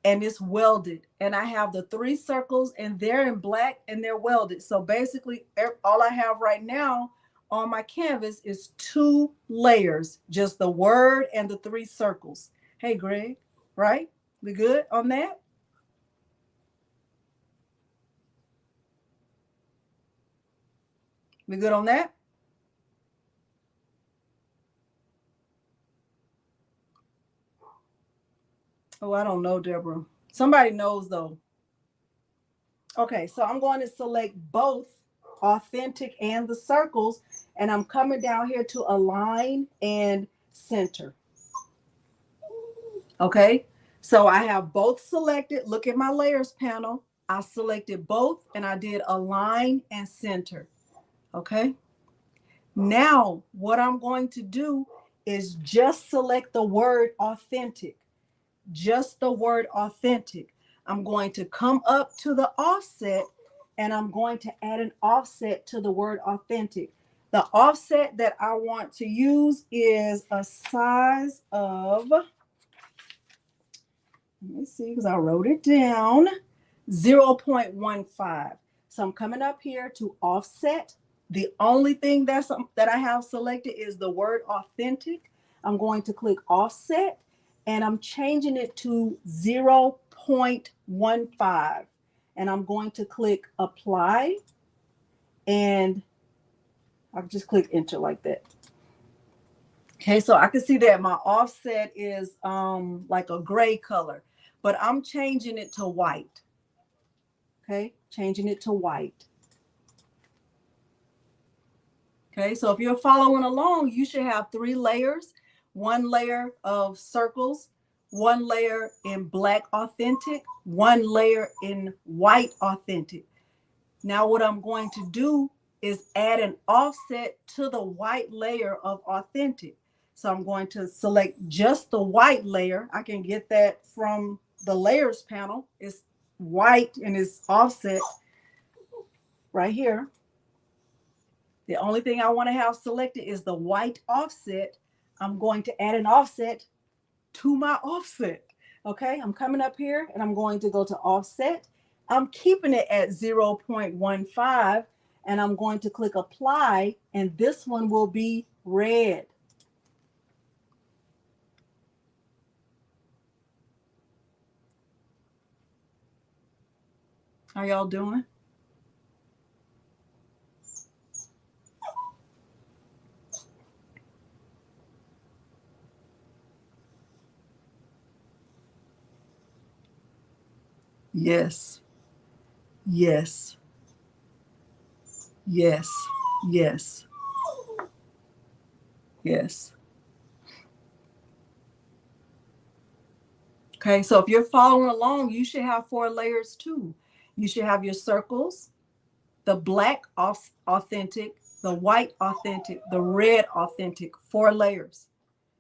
and it's welded. And I have the 3 circles and they're in black and they're welded. So basically all I have right now on my canvas is 2 layers, just the word and the 3 circles. Hey, Greg, right? We good on that? We good on that? Oh, I don't know, Deborah. Somebody knows though. Okay, so I'm going to select both authentic and the circles, and I'm coming down here to align and center. Okay, so I have both selected. Look at my layers panel. I selected both and I did align and center. Okay, now what I'm going to do is just select the word authentic, just the word authentic. I'm going to come up to the offset and I'm going to add an offset to the word authentic. The offset that I want to use is a size of, let me see, because I wrote it down, 0.15. So I'm coming up here to offset. The only thing that I have selected is the word authentic. I'm going to click offset and I'm changing it to 0.15. And I'm going to click apply and I'll just click enter like that. Okay, so I can see that my offset is like a gray color, but I'm changing it to white. Okay, changing it to white. Okay, so if you're following along, you should have 3 layers, 1 layer of circles, 1 layer in black authentic, 1 layer in white authentic. Now what I'm going to do is add an offset to the white layer of authentic. So I'm going to select just the white layer. I can get that from the layers panel. It's white and it's offset right here. The only thing I want to have selected is the white offset. I'm going to add an offset to my offset. Okay, I'm coming up here and I'm going to go to offset. I'm keeping it at 0.15 and I'm going to click apply and this one will be red. How y'all doing? Yes. Yes. Yes. Yes. Yes. Okay, so if you're following along, you should have 4 layers too. You should have your circles, the black authentic, the white authentic, the red authentic, 4 layers.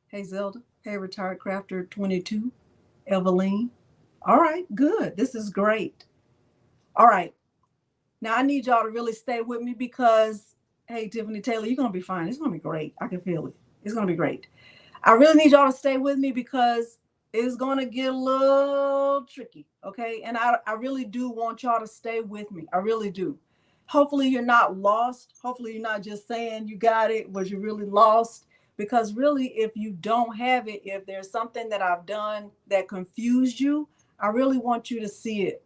Hey, Zelda. Hey, Retired Crafter 22, Eveline. All right, good. This is great. All right. Now I need y'all to really stay with me because, hey, Tiffany Taylor, you're going to be fine. It's going to be great. I can feel it. It's going to be great. I really need y'all to stay with me because it's going to get a little tricky. Okay. And I really do want y'all to stay with me. I really do. Hopefully you're not lost. Hopefully you're not just saying you got it, but you're really lost. Because really, if you don't have it, if there's something that I've done that confused you, I really want you to see it.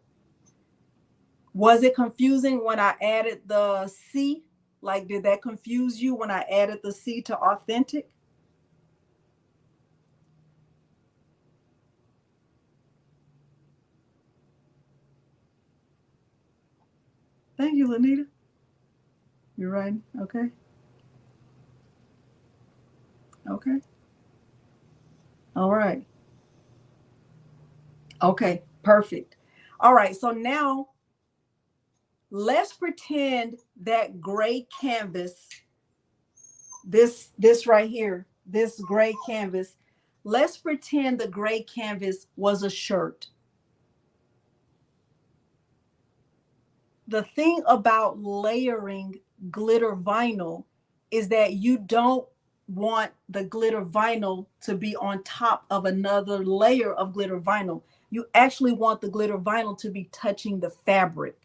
Was it confusing when I added the C? Like, did that confuse you when I added the C to authentic? Thank you, Lanita. You're right. Okay. Okay. All right. Okay. Perfect. All right. So now let's pretend that gray canvas, this right here, this gray canvas, let's pretend the gray canvas was a shirt. The thing about layering glitter vinyl is that you don't want the glitter vinyl to be on top of another layer of glitter vinyl. You actually want the glitter vinyl to be touching the fabric.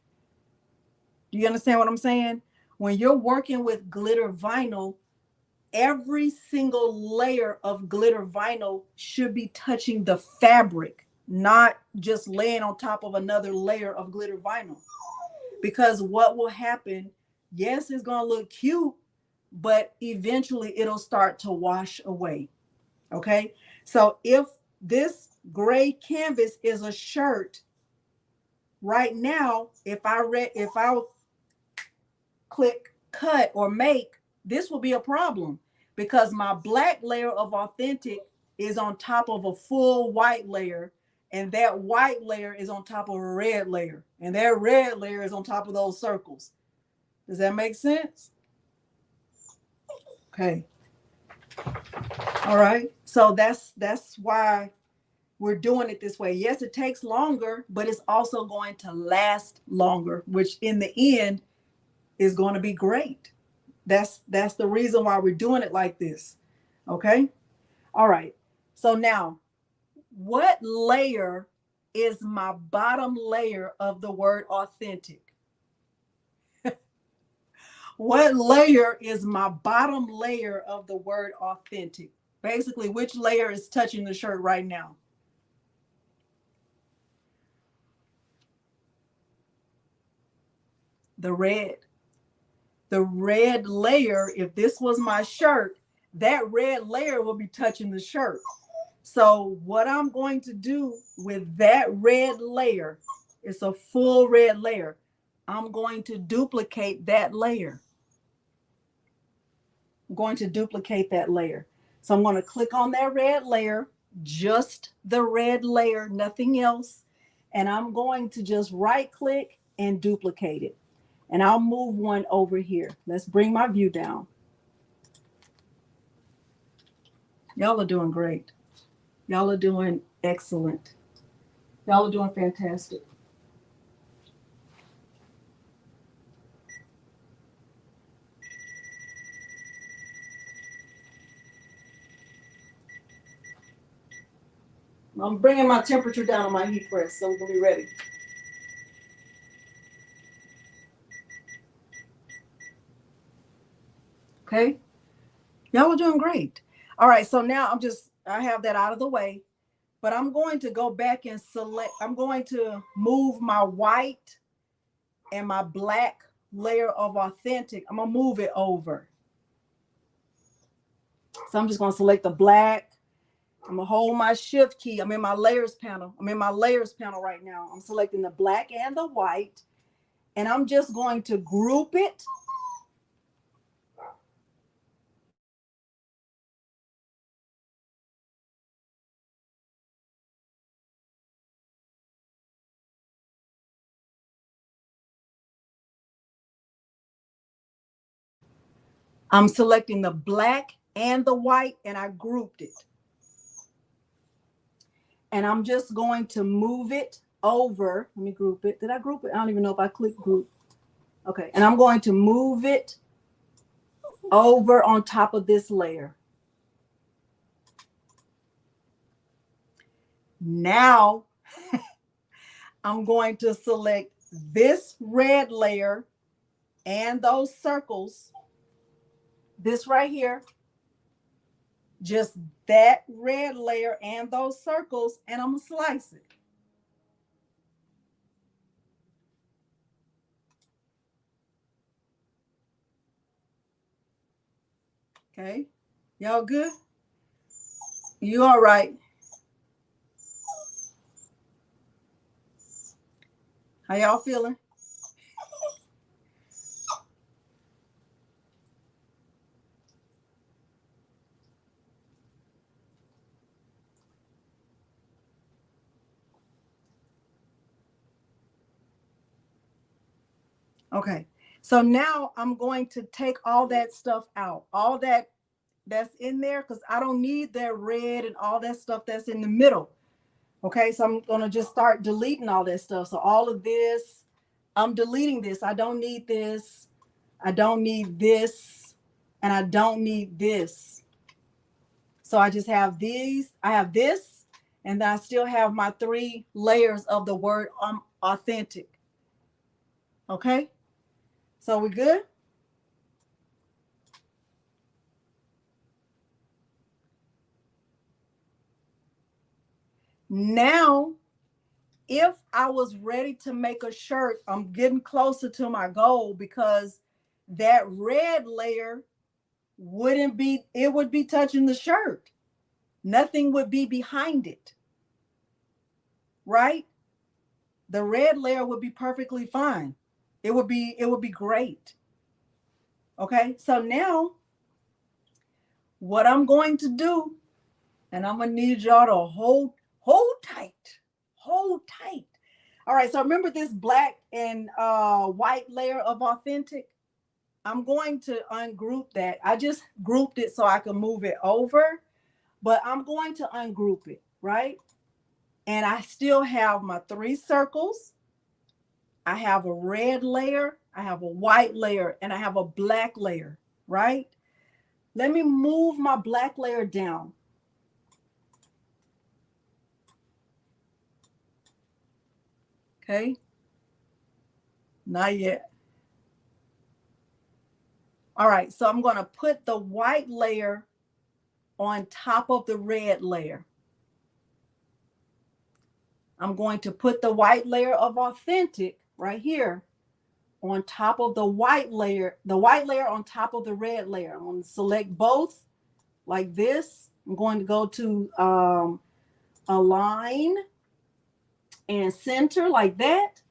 Do you understand what I'm saying? When you're working with glitter vinyl, every single layer of glitter vinyl should be touching the fabric, not just laying on top of another layer of glitter vinyl. Because what will happen, yes, it's going to look cute, but eventually it'll start to wash away. Okay. So if this gray canvas is a shirt, right now, if I click cut or make, this will be a problem because my black layer of authentic is on top of a full white layer, and that white layer is on top of a red layer, and that red layer is on top of those circles. Does that make sense? Okay. All right. So that's why we're doing it this way. Yes, it takes longer, but it's also going to last longer, which in the end is going to be great. That's the reason why we're doing it like this. Okay? All right. So now, what layer is my bottom layer of the word authentic? What layer is my bottom layer of the word authentic? Basically, which layer is touching the shirt right now? The red. The red layer, if this was my shirt, that red layer will be touching the shirt. So what I'm going to do with that red layer, it's a full red layer. I'm going to duplicate that layer. I'm going to duplicate that layer. So I'm going to click on that red layer, just the red layer, nothing else. And I'm going to just right click and duplicate it. And I'll move one over here. Let's bring my view down. Y'all are doing great. Y'all are doing excellent. Y'all are doing fantastic. I'm bringing my temperature down on my heat press, so we'll be ready. Okay. Y'all are doing great. All right. So now I have that out of the way, but I'm going to go back and I'm going to move my white and my black layer of authentic. I'm going to move it over. So I'm just going to select the black I'm gonna hold my shift key. I'm in my layers panel. I'm in my layers panel right now. I'm selecting the black and the white, and I'm just going to group it. I'm selecting the black and the white, and I grouped it. And I'm just going to move it over. Let me group it. Did I group it? I don't even know if I clicked group. Okay, and I'm going to move it over on top of this layer. Now, I'm going to select this red layer and those circles, this right here, just that red layer and those circles, and I'm gonna slice it. Okay, y'all good? You all right? How y'all feeling? Okay, so now I'm going to take all that stuff out, all that's in there, because I don't need that red and all that stuff that's in the middle. Okay, so I'm gonna just start deleting all that stuff. So all of this, I'm deleting this. I don't need this. I don't need this. And I don't need this. So I just have these. I have this. And then I still have my 3 layers of the word authentic. Okay, so we good? Now, if I was ready to make a shirt, I'm getting closer to my goal, because that red layer wouldn't be, it would be touching the shirt. Nothing would be behind it, right? The red layer would be perfectly fine. It would be great. Okay, so now what I'm going to do, and I'm gonna need y'all to hold tight, hold tight. All right, so remember this black and white layer of authentic? I'm going to ungroup that. I just grouped it so I can move it over, but I'm going to ungroup it, right? And I still have my 3 circles. I have a red layer, I have a white layer, and I have a black layer, right? Let me move my black layer down. Okay, not yet. All right, so I'm going to put the white layer on top of the red layer. I'm going to put the white layer of authentic right here on top of the white layer on top of the red layer. I'm going to select both like this. I'm going to go to align and center like that.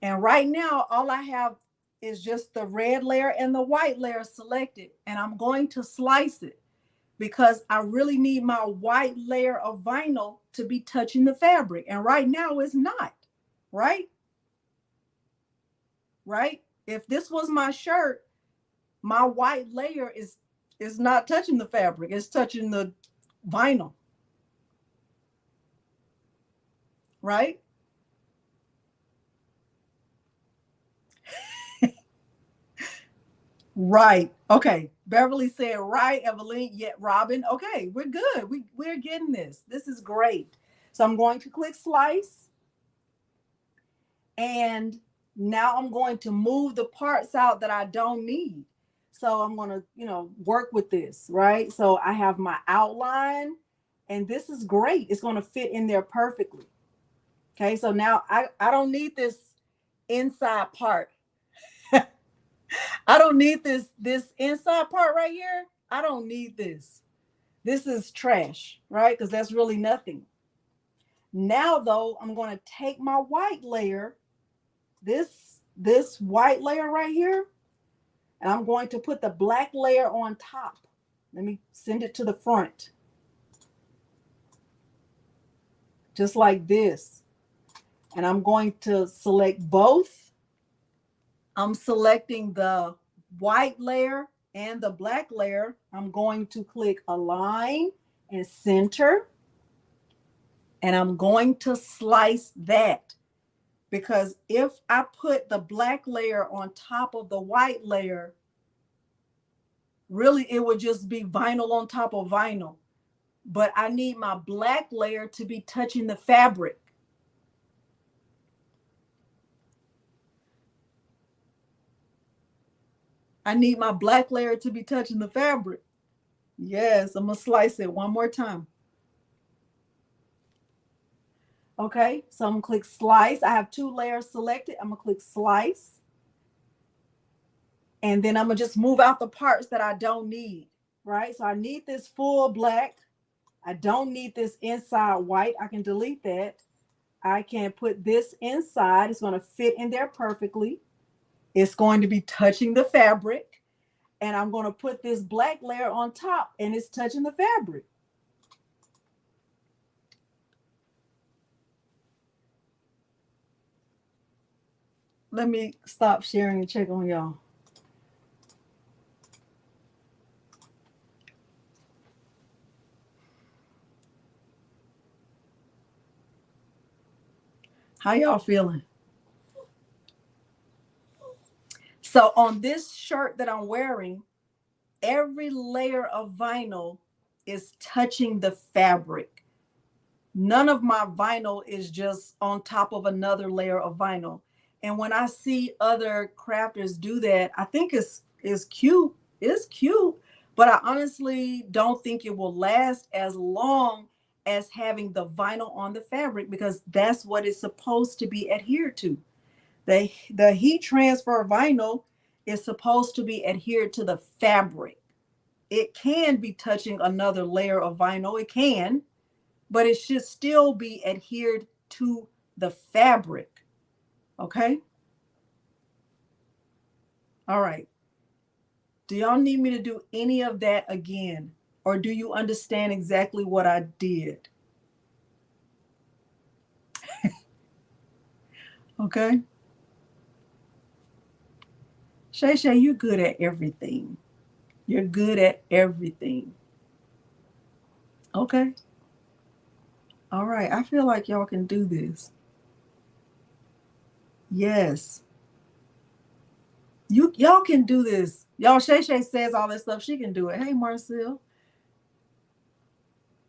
And right now, all I have is just the red layer and the white layer selected. And I'm going to slice it, because I really need my white layer of vinyl to be touching the fabric. And right now it's not, right? Right? If this was my shirt, my white layer is not touching the fabric. It's touching the vinyl, right? Right. Okay. Beverly said, right, Evelyn. Yeah, Robin. Okay, we're good. We're getting this. This is great. So I'm going to click slice. And now I'm going to move the parts out that I don't need. So I'm going to, work with this, right? So I have my outline, and this is great. It's going to fit in there perfectly. Okay. So now I don't need this inside part. I don't need this inside part right here. I don't need this. This is trash, right? Because that's really nothing. Now though, I'm going to take my white layer, this white layer right here, and I'm going to put the black layer on top. Let me send it to the front. Just like this. And I'm going to select both. I'm selecting the white layer and the black layer. I'm going to click align and center. And I'm going to slice that, because if I put the black layer on top of the white layer, really it would just be vinyl on top of vinyl. But I need my black layer to be touching the fabric. I need my black layer to be touching the fabric. Yes, I'm gonna slice it one more time. Okay, so I'm gonna click slice. I have 2 layers selected. I'm gonna click slice. And then I'm gonna just move out the parts that I don't need, right? So I need this full black. I don't need this inside white. I can delete that. I can put this inside. It's gonna fit in there perfectly. It's going to be touching the fabric. And I'm gonna put this black layer on top and it's touching the fabric. Let me stop sharing and check on y'all. How y'all feeling? So on this shirt that I'm wearing, every layer of vinyl is touching the fabric. None of my vinyl is just on top of another layer of vinyl. And when I see other crafters do that, I think it's cute. It's cute, but I honestly don't think it will last as long as having the vinyl on the fabric, because that's what it's supposed to be adhered to. The heat transfer vinyl is supposed to be adhered to the fabric. It can be touching another layer of vinyl. It can, but it should still be adhered to the fabric. Okay? All right. Do y'all need me to do any of that again? Or do you understand exactly what I did? Okay? Shay Shay, you're good at everything. You're good at everything. Okay. All right. I feel like y'all can do this. Yes. Y'all can do this. Y'all, Shay Shay says all this stuff. She can do it. Hey, Marcel.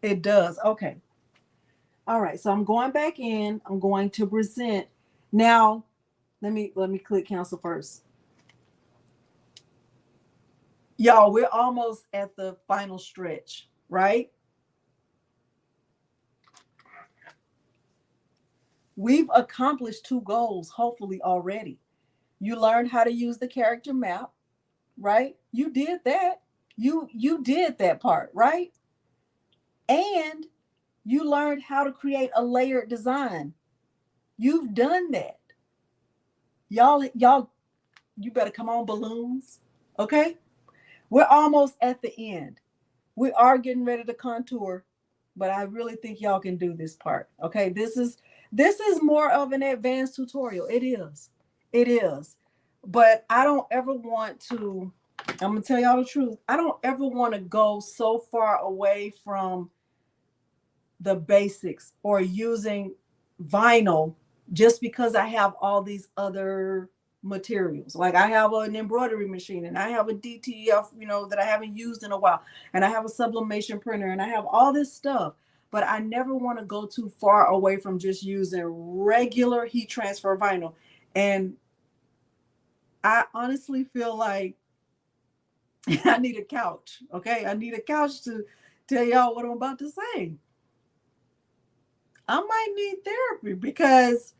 It does. Okay. All right. So I'm going back in. I'm going to present. Now, let me click cancel first. Y'all, we're almost at the final stretch, right? We've accomplished 2 goals, hopefully already. You learned how to use the character map, right? You did that. You did that part, right? And you learned how to create a layered design. You've done that. Y'all, you better come on, balloons. Okay? We're almost at the end. We are getting ready to contour, but I really think y'all can do this part. Okay? This is more of an advanced tutorial. It is. It is. But I don't ever want to, I'm gonna tell y'all the truth. I don't ever want to go so far away from the basics or using vinyl just because I have all these other materials. Like I have an embroidery machine and I have a DTF, that I haven't used in a while. And I have a sublimation printer and I have all this stuff. But I never want to go too far away from just using regular heat transfer vinyl. And I honestly feel like I need a couch. Okay. I need a couch to tell y'all what I'm about to say. I might need therapy because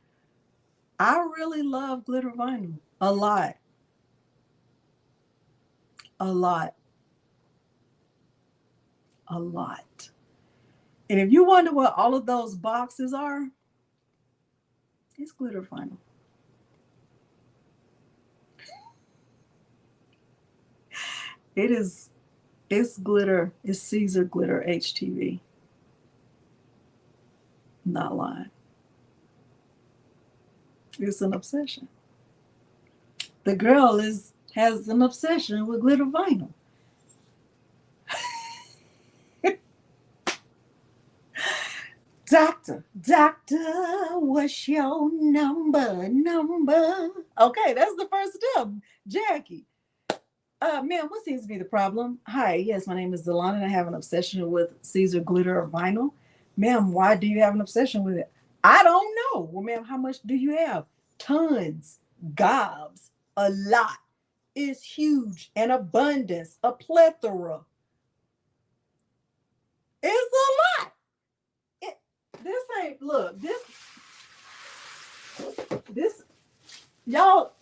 I really love glitter vinyl a lot. A lot. A lot. And if you wonder what all of those boxes are, it's glitter vinyl. It's glitter. It's Siser glitter HTV. Not lying. It's an obsession. The girl has an obsession with glitter vinyl. Doctor, what's your number? Okay, that's the first step, Jackie. Ma'am, what seems to be the problem? Hi, yes, my name is Delonda and I have an obsession with Siser glitter or vinyl. Ma'am, why do you have an obsession with it? I don't know. Well, ma'am, how much do you have? Tons, gobs, a lot. It's huge, an abundance, a plethora. It's a lot. This ain't, look, this, y'all,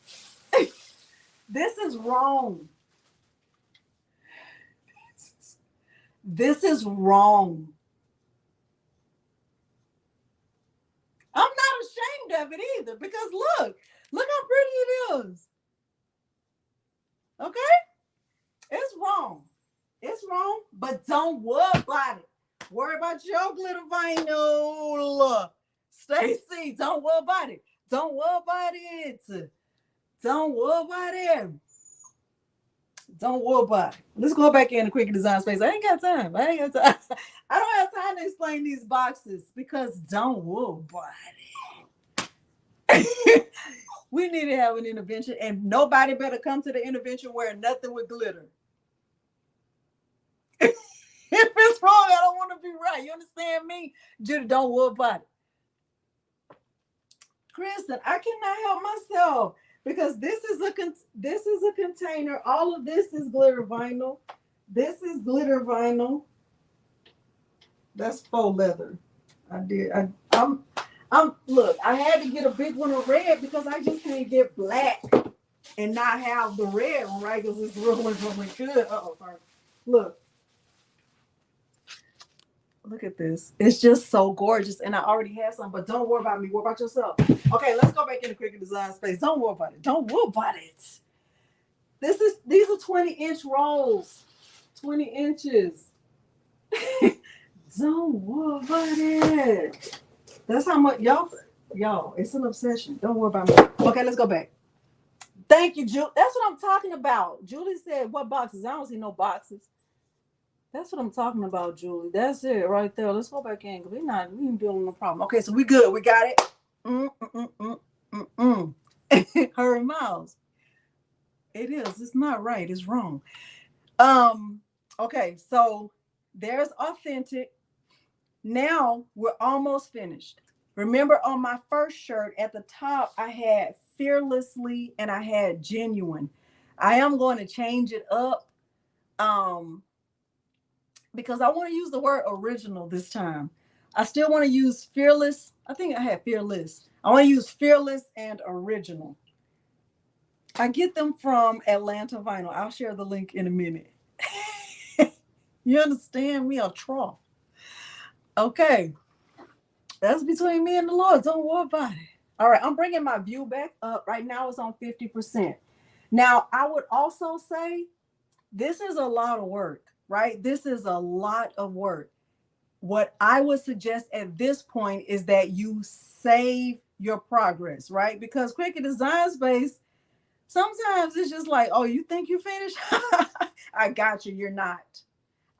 this is wrong. This is wrong. I'm not ashamed of it either because look how pretty it is. Okay? It's wrong. It's wrong, but don't worry about it. Worry about your glitter vinyl. Stacy, don't worry about it. Don't worry about it. Don't worry about it. Don't worry about it. Let's go back in the Cricut Design Space. I ain't got time. I don't have time to explain these boxes because don't worry about it. We need to have an intervention, and nobody better come to the intervention wearing nothing with glitter. If it's wrong, I don't want to be right. You understand me? Judy, don't worry about it. Kristen, I cannot help myself because this is a container. All of this is glitter vinyl. This is glitter vinyl. That's faux leather. Look, I had to get a big one of red because I just can't get black and not have the red one, right? Because it's really good. Sorry. Look at this. It's just so gorgeous. And I already have some, but don't worry about me. Worry about yourself. Okay, let's go back into Cricut Design Space. Don't worry about it. Don't worry about it. These are 20-inch rolls. 20 inches. Don't worry about it. That's how much y'all, it's an obsession. Don't worry about me. Okay, let's go back. Thank you, Julie. That's what I'm talking about. Julie said, what boxes? I don't see no boxes. That's what I'm talking about, Julie. That's it right there. Let's go back in. We ain't dealing with no problem. Okay, so we good. We got it. Hurry, Miles. It is. It's not right. It's wrong. Okay, so there's authentic. Now we're almost finished. Remember on my first shirt at the top, I had fearlessly and I had genuine. I am going to change it up. Because I want to use the word original this time. I still want to use fearless. I think I had fearless. I want to use fearless and original. I get them from Atlanta Vinyl. I'll share the link in a minute. You understand? We are trough. Okay. That's between me and the Lord. Don't worry about it. All right. I'm bringing my view back up. Right now it's on 50%. Now, I would also say this is a lot of work. Right? This is a lot of work. What I would suggest at this point is that you save your progress, right? Because Cricut Design Space, sometimes it's just like, oh, you think you finished? I got you. You're not.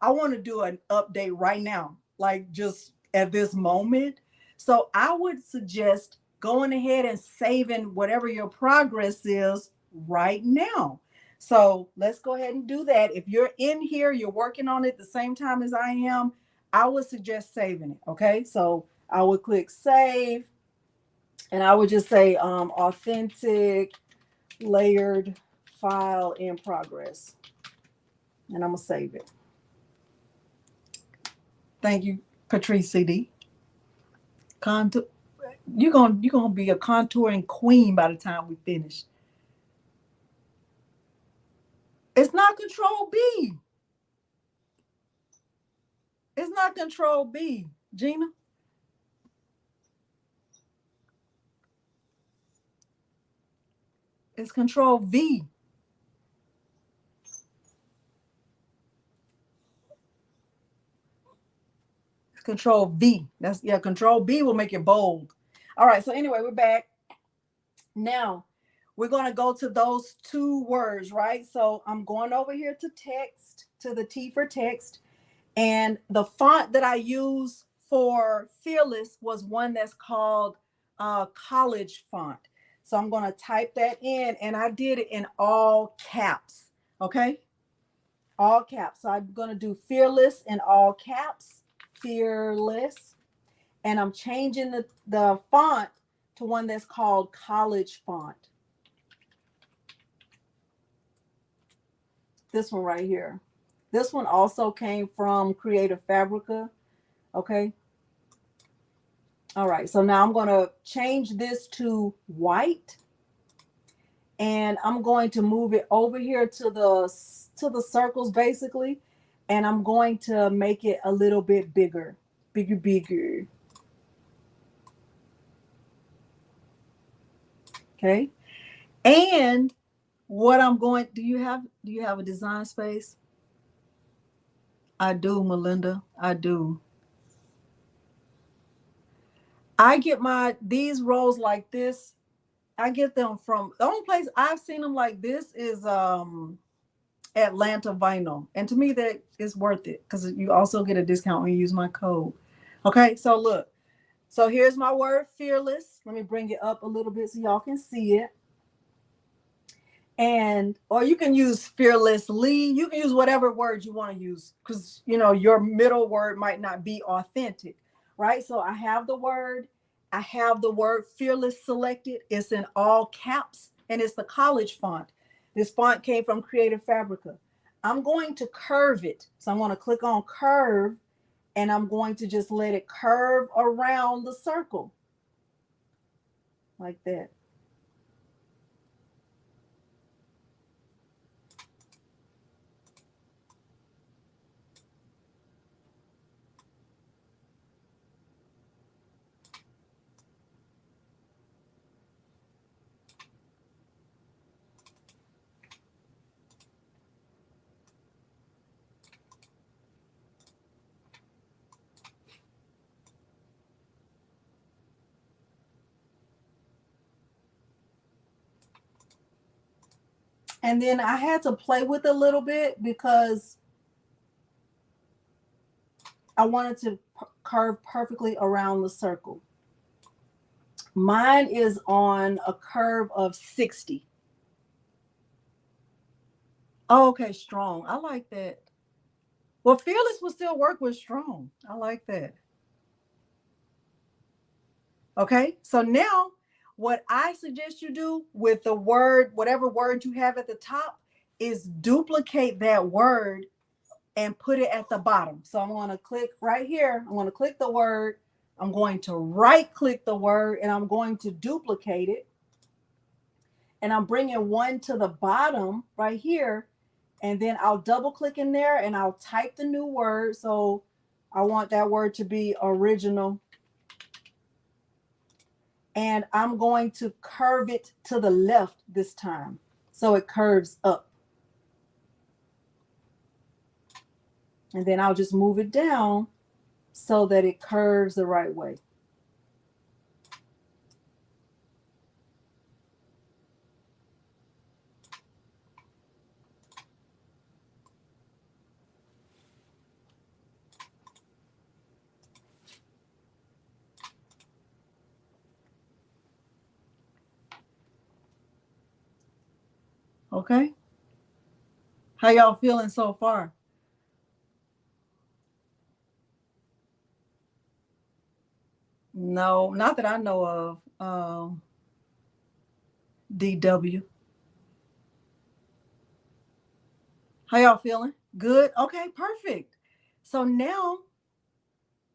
I want to do an update right now, like just at this moment. So I would suggest going ahead and saving whatever your progress is right now. So let's go ahead and do that. If you're in here, you're working on it the same time as I am, I would suggest saving it. Okay. So I would click save and I would just say authentic layered file in progress. And I'm going to save it. Thank you, Patrice CD. You're gonna be a contouring queen by the time we finish. It's not Control B. It's not Control B, Gina. It's Control V. It's Control V. That's yeah. Control B will make it bold. All right. So anyway, we're back now. We're going to go to those two words, right? So I'm going over here to text, to the T for text. And the font that I use for Fearless was one that's called College Font. So I'm going to type that in, and I did it in all caps. Okay. All caps. So I'm going to do Fearless in all caps. Fearless. And I'm changing the font to one that's called College Font. This one right here. This one also came from Creative Fabrica. Okay. All right. So now I'm going to change this to white. And I'm going to move it over here to the circles basically. And I'm going to make it a little bit bigger. Bigger. Okay. And what I'm going, do you have a design space? I do, Melinda. I do. I get these rolls like this. I get them from the only place I've seen them like this is Atlanta Vinyl. And to me that is worth it because you also get a discount when you use my code. Okay, so look. So here's my word fearless. Let me bring it up a little bit so y'all can see it. And or you can use fearlessly. You can use whatever word you want to use because your middle word might not be authentic, right? So I have the word fearless selected. It's in all caps and it's the college font. This font came from Creative Fabrica. I'm going to curve it. So I'm going to click on curve and I'm going to just let it curve around the circle like that. And then I had to play with it a little bit because I wanted to curve perfectly around the circle. Mine is on a curve of 60. Oh, okay, strong. I like that. Well, fearless will still work with strong. I like that. Okay, so now what I suggest you do with the word, whatever word you have at the top, is duplicate that word and put it at the bottom. So I'm going to click right here. I'm going to click the word. I'm going to right click the word and I'm going to duplicate it. And I'm bringing one to the bottom right here. And then I'll double click in there and I'll type the new word. So I want that word to be original. And I'm going to curve it to the left this time. So it curves up. And then I'll just move it down so that it curves the right way. Okay. How y'all feeling so far? No, not that I know of. DW. How y'all feeling? Good. Okay, perfect. So now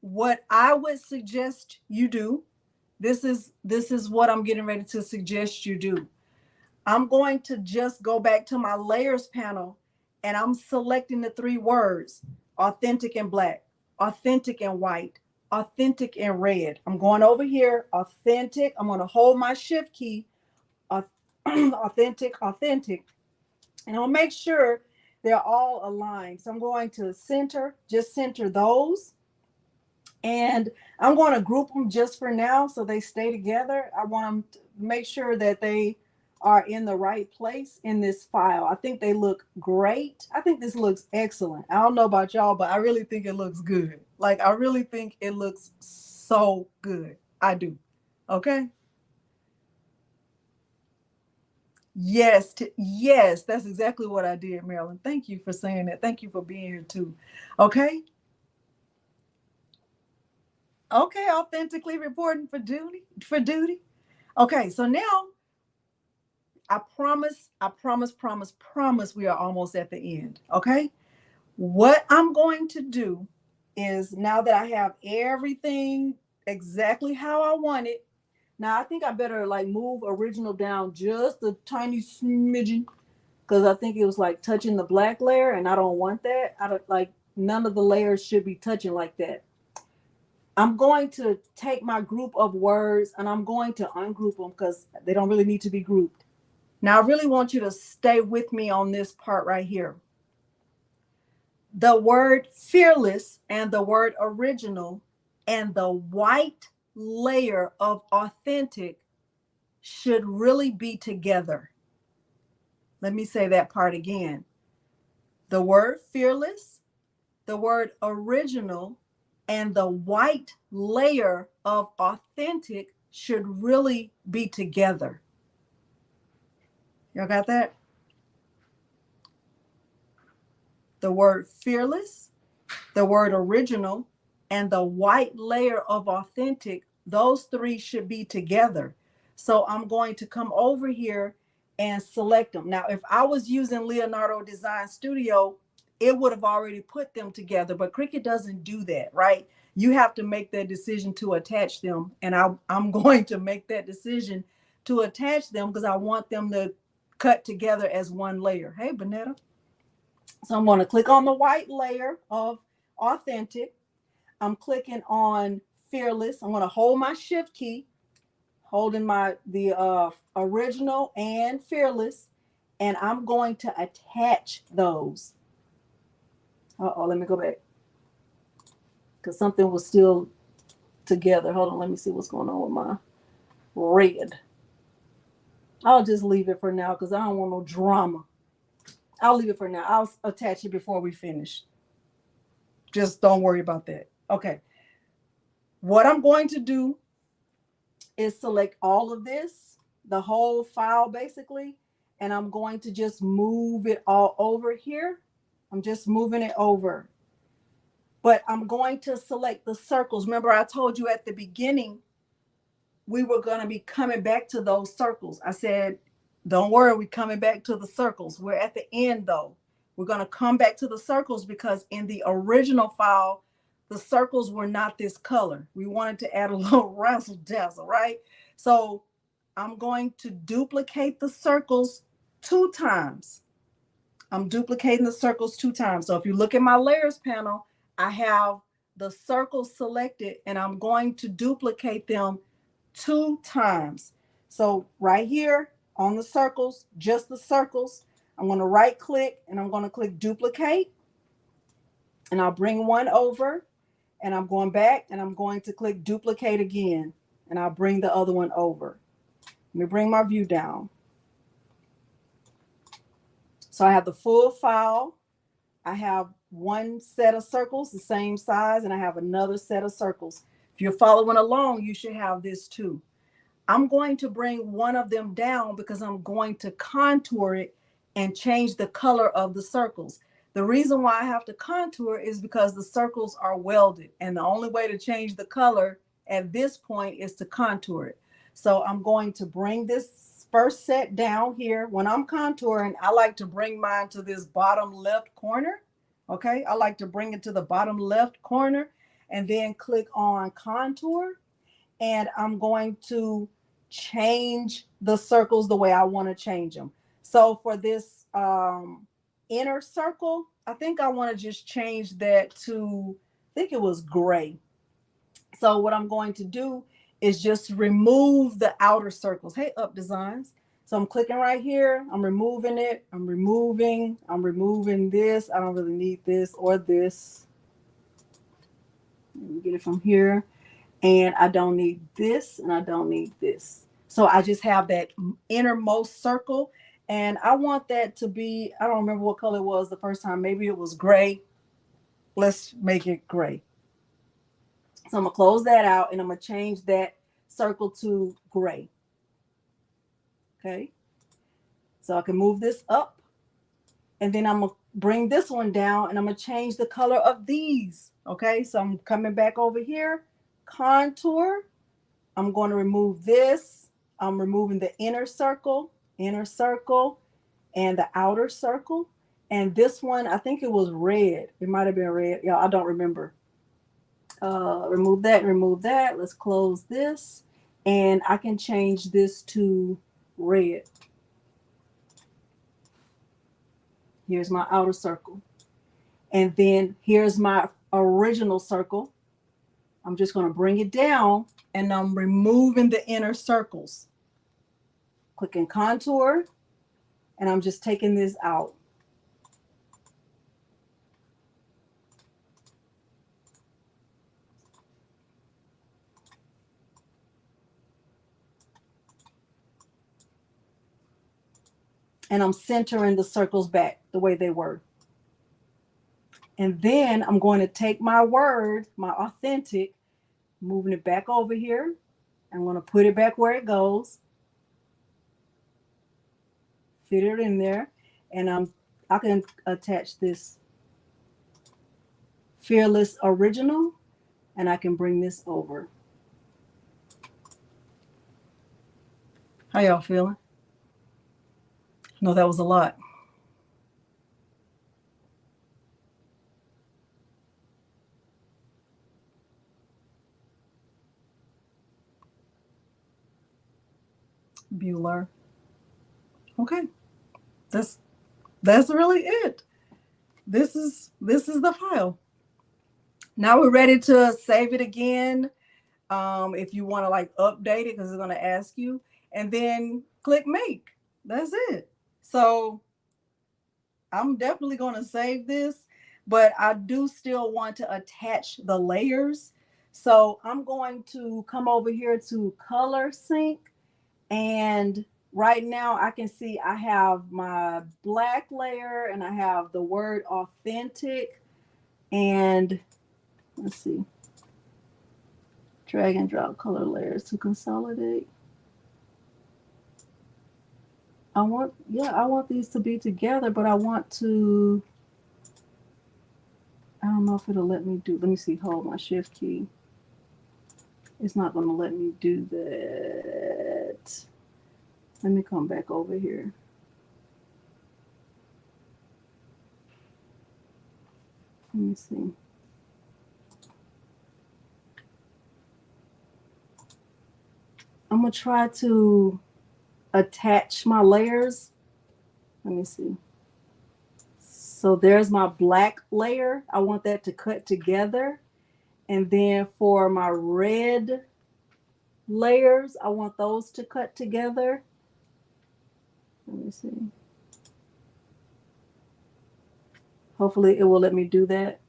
what I would suggest you do, this is what I'm getting ready to suggest you do. I'm going to just go back to my layers panel and I'm selecting the three words, authentic and black. authentic and white, authentic and red. I'm going over here, authentic. I'm going to hold my shift key, authentic, authentic. And I'll make sure they're all aligned. So I'm going to center, just center those. And I'm going to group them just for now so they stay together. I want them to make sure that they are in the right place in this file. I think they look great. I think this looks excellent. I don't know about y'all, but I really think it looks good. Like, I really think it looks so good. I do. Okay. Yes, yes, that's exactly what I did, Marilyn. Thank you for saying that. Thank you for being here too. Okay. Okay, authentically reporting for duty, for duty. Okay, so now I promise we are almost at the end. Okay. What I'm going to do is, now that I have everything exactly how I want it, now I think I better like move original down just a tiny smidgen, because I think it was like touching the black layer and I don't want that. I don't like, none of the layers should be touching like that. I'm going to take my group of words and I'm going to ungroup them because they don't really need to be grouped. Now I really want you to stay with me on this part right here. The word fearless and the word original and the white layer of authentic should really be together. Let me say that part again. The word fearless, the word original, and the white layer of authentic should really be together. Y'all got that? The word fearless, the word original, and the white layer of authentic, those three should be together. So I'm going to come over here and select them. Now, if I was using Leonardo Design Studio, it would have already put them together, but Cricut doesn't do that, right? You have to make that decision to attach them. And I'm going to make that decision to attach them because I want them to cut together as one layer. Hey, Bonetta. So I'm going to click on the white layer of authentic. I'm clicking on fearless. I'm going to hold my shift key, holding the original and fearless, and I'm going to attach those. Let me go back because something was still together. Hold on, let me see what's going on with my red. I'll just leave it for now because I don't want no drama. I'll leave it for now. I'll attach it before we finish. Just don't worry about that. Okay. What I'm going to do is select all of this, the whole file basically, and I'm going to just move it all over here. I'm just moving it over. But I'm going to select the circles. Remember, I told you at the beginning, we were going to be coming back to those circles. I said, don't worry, we're coming back to the circles. We're at the end though. We're going to come back to the circles because in the original file, the circles were not this color. We wanted to add a little razzle dazzle, right? So I'm going to duplicate the circles 2 times. I'm duplicating the circles 2 times. So if you look at my layers panel, I have the circles selected and I'm going to duplicate them 2 times. So right here on the circles, just the circles, I'm going to right click and I'm going to click duplicate, and I'll bring one over and I'm going back and I'm going to click duplicate again, and I'll bring the other one over. Let me bring my view down. So I have the full file. I have one set of circles the same size, and I have another set of circles. If you're following along, you should have this too. I'm going to bring one of them down because I'm going to contour it and change the color of the circles. The reason why I have to contour is because the circles are welded, and the only way to change the color at this point is to contour it. So I'm going to bring this first set down here. When I'm contouring, I like to bring mine to this bottom left corner. Okay, I like to bring it to the bottom left corner and then click on contour. And I'm going to change the circles the way I want to change them. So for this inner circle, I think I want to just change that to, I think it was gray. So what I'm going to do is just remove the outer circles. Hey, Up Designs. So I'm clicking right here. I'm removing it. I'm removing this. I don't really need this or this. Let me get it from here. And I don't need this and I don't need this. So I just have that innermost circle. And I want that to be, I don't remember what color it was the first time. Maybe it was gray. Let's make it gray. So I'm going to close that out and I'm going to change that circle to gray. Okay. So I can move this up. And then I'm going to bring this one down and I'm going to change the color of these. Okay. So I'm coming back over here. Contour. I'm going to remove this. I'm removing the inner circle, and the outer circle. And this one, I think it was red. It might have been red. Yeah, I don't remember. Remove that, remove that. Let's close this. And I can change this to red. Here's my outer circle. And then here's my original circle. I'm just going to bring it down and I'm removing the inner circles. Clicking contour. And I'm just taking this out. And I'm centering the circles back the way they were. And then I'm going to take my word, my authentic, moving it back over here. I'm going to put it back where it goes. Fit it in there. And I can attach this Fearless Original. And I can bring this over. How y'all feeling? I know that was a lot. Bueller. Okay. That's really it. This is the file. Now we're ready to save it again. If you want to like update it, because it's going to ask you, and then click make. That's it. So I'm definitely going to save this, but I do still want to attach the layers. So I'm going to come over here to color sync, and right now I can see I have my black layer and I have the word authentic, and let's see, drag and drop color layers to consolidate. I want these to be together, but I want to, I don't know if it'll let me do, let me see, hold my shift key. It's not going to let me do that. Let me come back over here. Let me see. I'm going to try to attach my layers. Let me see. So there's my black layer. I want that to cut together. And then for my red layers, I want those to cut together. Let me see. Hopefully it will let me do that.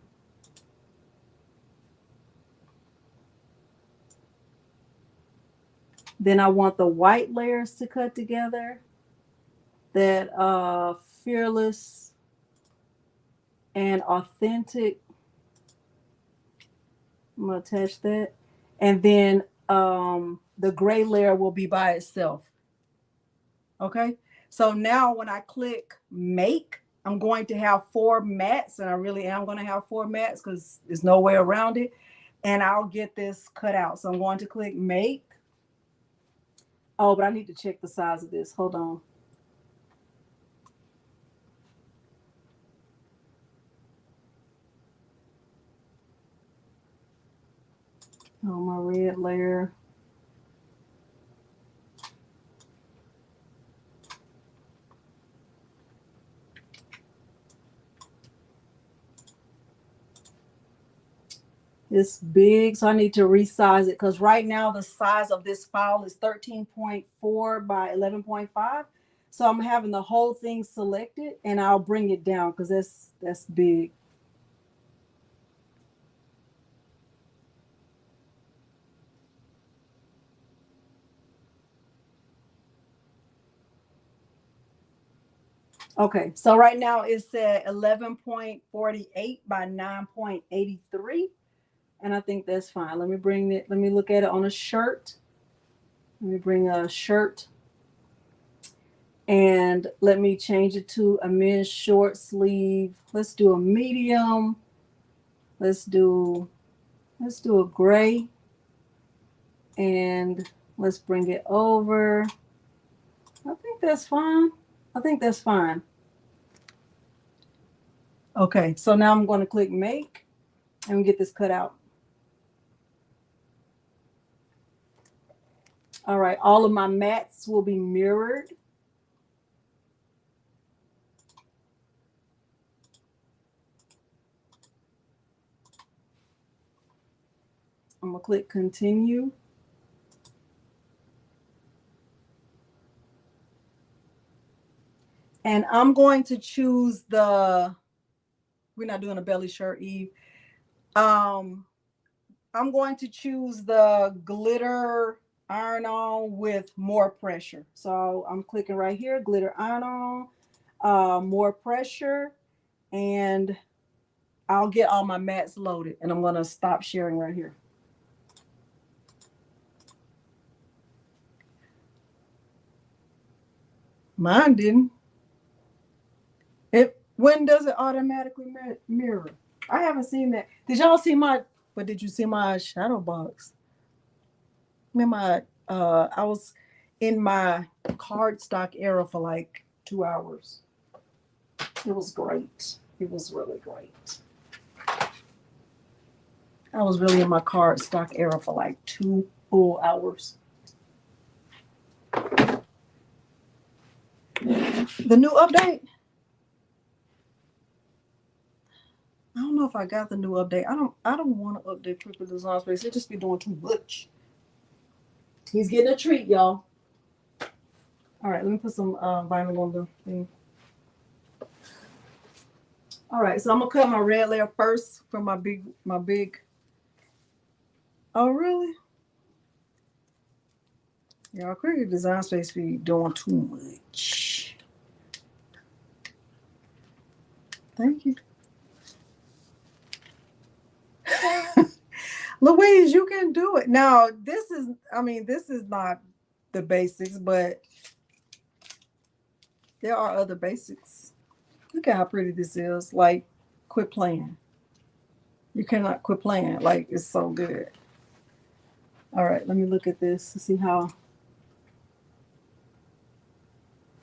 Then I want the white layers to cut together. That Fearless and Authentic. I'm going to attach that. And then the gray layer will be by itself. Okay. So now when I click make, I'm going to have 4 mats, and I really am going to have 4 mats because there's no way around it. And I'll get this cut out. So I'm going to click make. Oh, but I need to check the size of this. Hold on. Oh, my red layer. It's big, so I need to resize it because right now the size of this file is 13.4 by 11.5. So I'm having the whole thing selected and I'll bring it down because that's big. Okay, so right now it's at 11.48 by 9.83. And I think that's fine. Let me look at it on a shirt. Let me bring a shirt and let me change it to a men's short sleeve. Let's do a medium. Let's do a gray. And let's bring it over. I think that's fine. I think that's fine. Okay, so now I'm going to click make and get this cut out. All right, all of my mats will be mirrored. I'm going to click continue. And I'm going to choose we're not doing a belly shirt, Eve. I'm going to choose the glitter iron-on with more pressure. So I'm clicking right here, glitter iron-on, more pressure, and I'll get all my mats loaded. And I'm going to stop sharing right here. Mine didn't. When does it automatically mirror? I haven't seen that. Did y'all see but did you see my shadow box? I was in my cardstock era for like 2 hours. It was great. It was really great. I was really in my cardstock era for like 2 full hours. The new update? I don't know if I got the new update. I don't want to update Cricut Design Space. It just be doing too much. He's getting a treat, y'all. All right, let me put some vinyl on the thing. All right, so I'm gonna cut my red layer first from my big. Oh, really? Y'all, Cricut Design Space be doing too much. Thank you. Louise, you can do it. Now, this is not the basics, but there are other basics. Look at how pretty this is. Like, quit playing. You cannot quit playing. Like, it's so good. All right, let me look at this to see how.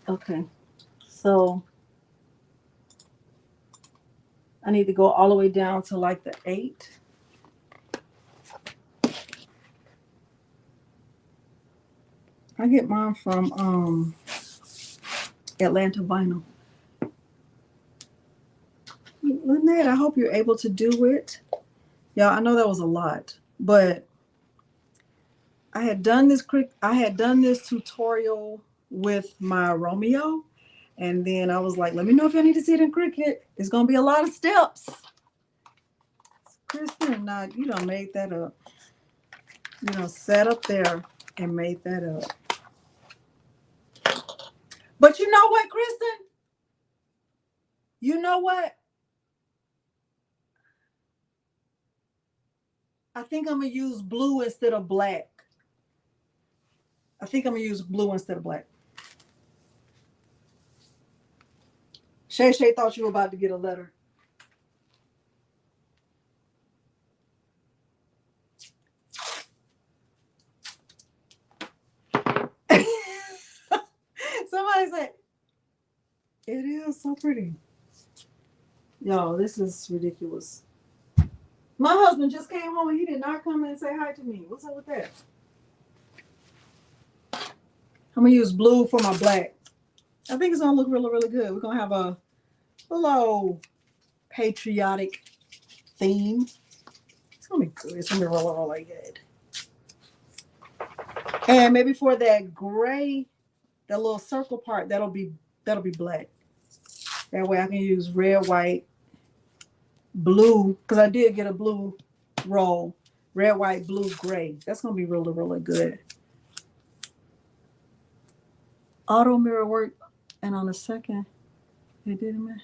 Okay, so I need to go all the way down to like the 8. I get mine from Atlanta Vinyl. Lynette, I hope you're able to do it. Yeah, I know that was a lot, but I had done this tutorial with my Romeo, and then I was like, let me know if you need to see it in Cricut. It's gonna be a lot of steps. Kristen, now you done made that up. You know, sat up there and made that up. But you know what, Kristen? You know what? I think I'm gonna use blue instead of black. Shay Shay thought you were about to get a letter. Somebody said, it is so pretty. Yo, this is ridiculous. My husband just came home and he did not come and say hi to me. What's up with that? I'm going to use blue for my black. I think it's going to look really, really good. We're going to have a little patriotic theme. It's It's gonna be good. It's gonna be really, really good. And maybe for that gray, that little circle part, that'll be black. That way I can use red, white, blue, because I did get a blue roll. Red, white, blue, gray. That's gonna be really, really good. Auto mirror work, and on the second, it didn't matter.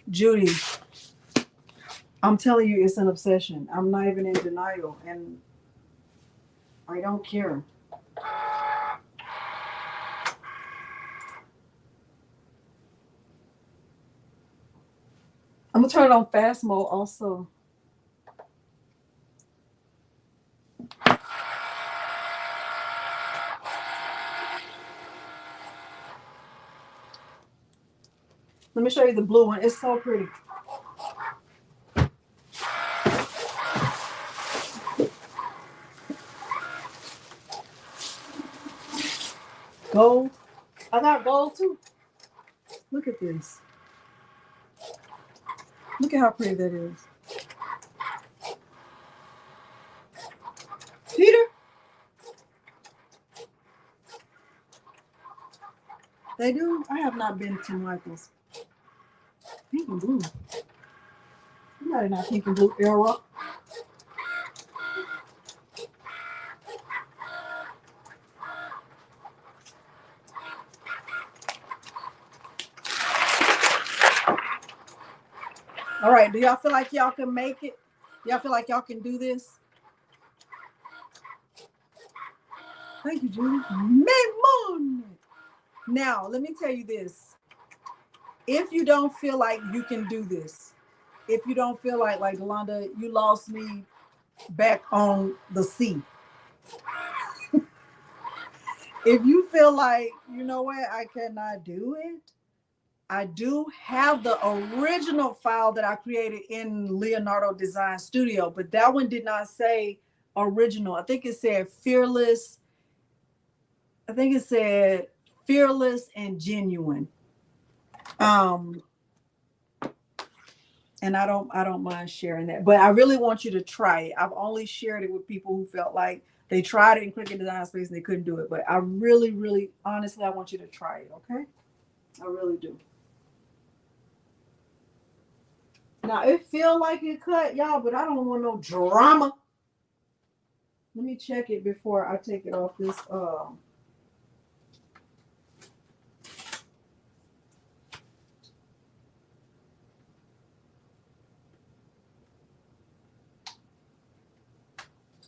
Judy, I'm telling you, it's an obsession. I'm not even in denial, and I don't care. I'm gonna turn it on fast mode also. Let me show you the blue one. It's so pretty. Gold. I got gold too. Look at this. Look at how pretty that is. Peter? They do? I have not been to Michael's. Pink and blue. I'm not in that pink and blue era. All right, do y'all feel like y'all can make it? Y'all feel like y'all can do this? Thank you, Judy. Money. Now, let me tell you this. If you don't feel like you can do this, if you don't feel like Delonda, you lost me back on the sea. If you feel like, you know what, I cannot do it, I do have the original file that I created in Leonardo Design Studio, but that one did not say original. I think it said fearless. I think it said fearless and genuine. And I don't mind sharing that, but I really want you to try it. I've only shared it with people who felt like they tried it in Cricut Design Space and they couldn't do it. But I really, really, honestly, I want you to try it. Okay, I really do. Now it feel like it cut, y'all, but I don't want no drama. Let me check it before I take it off this.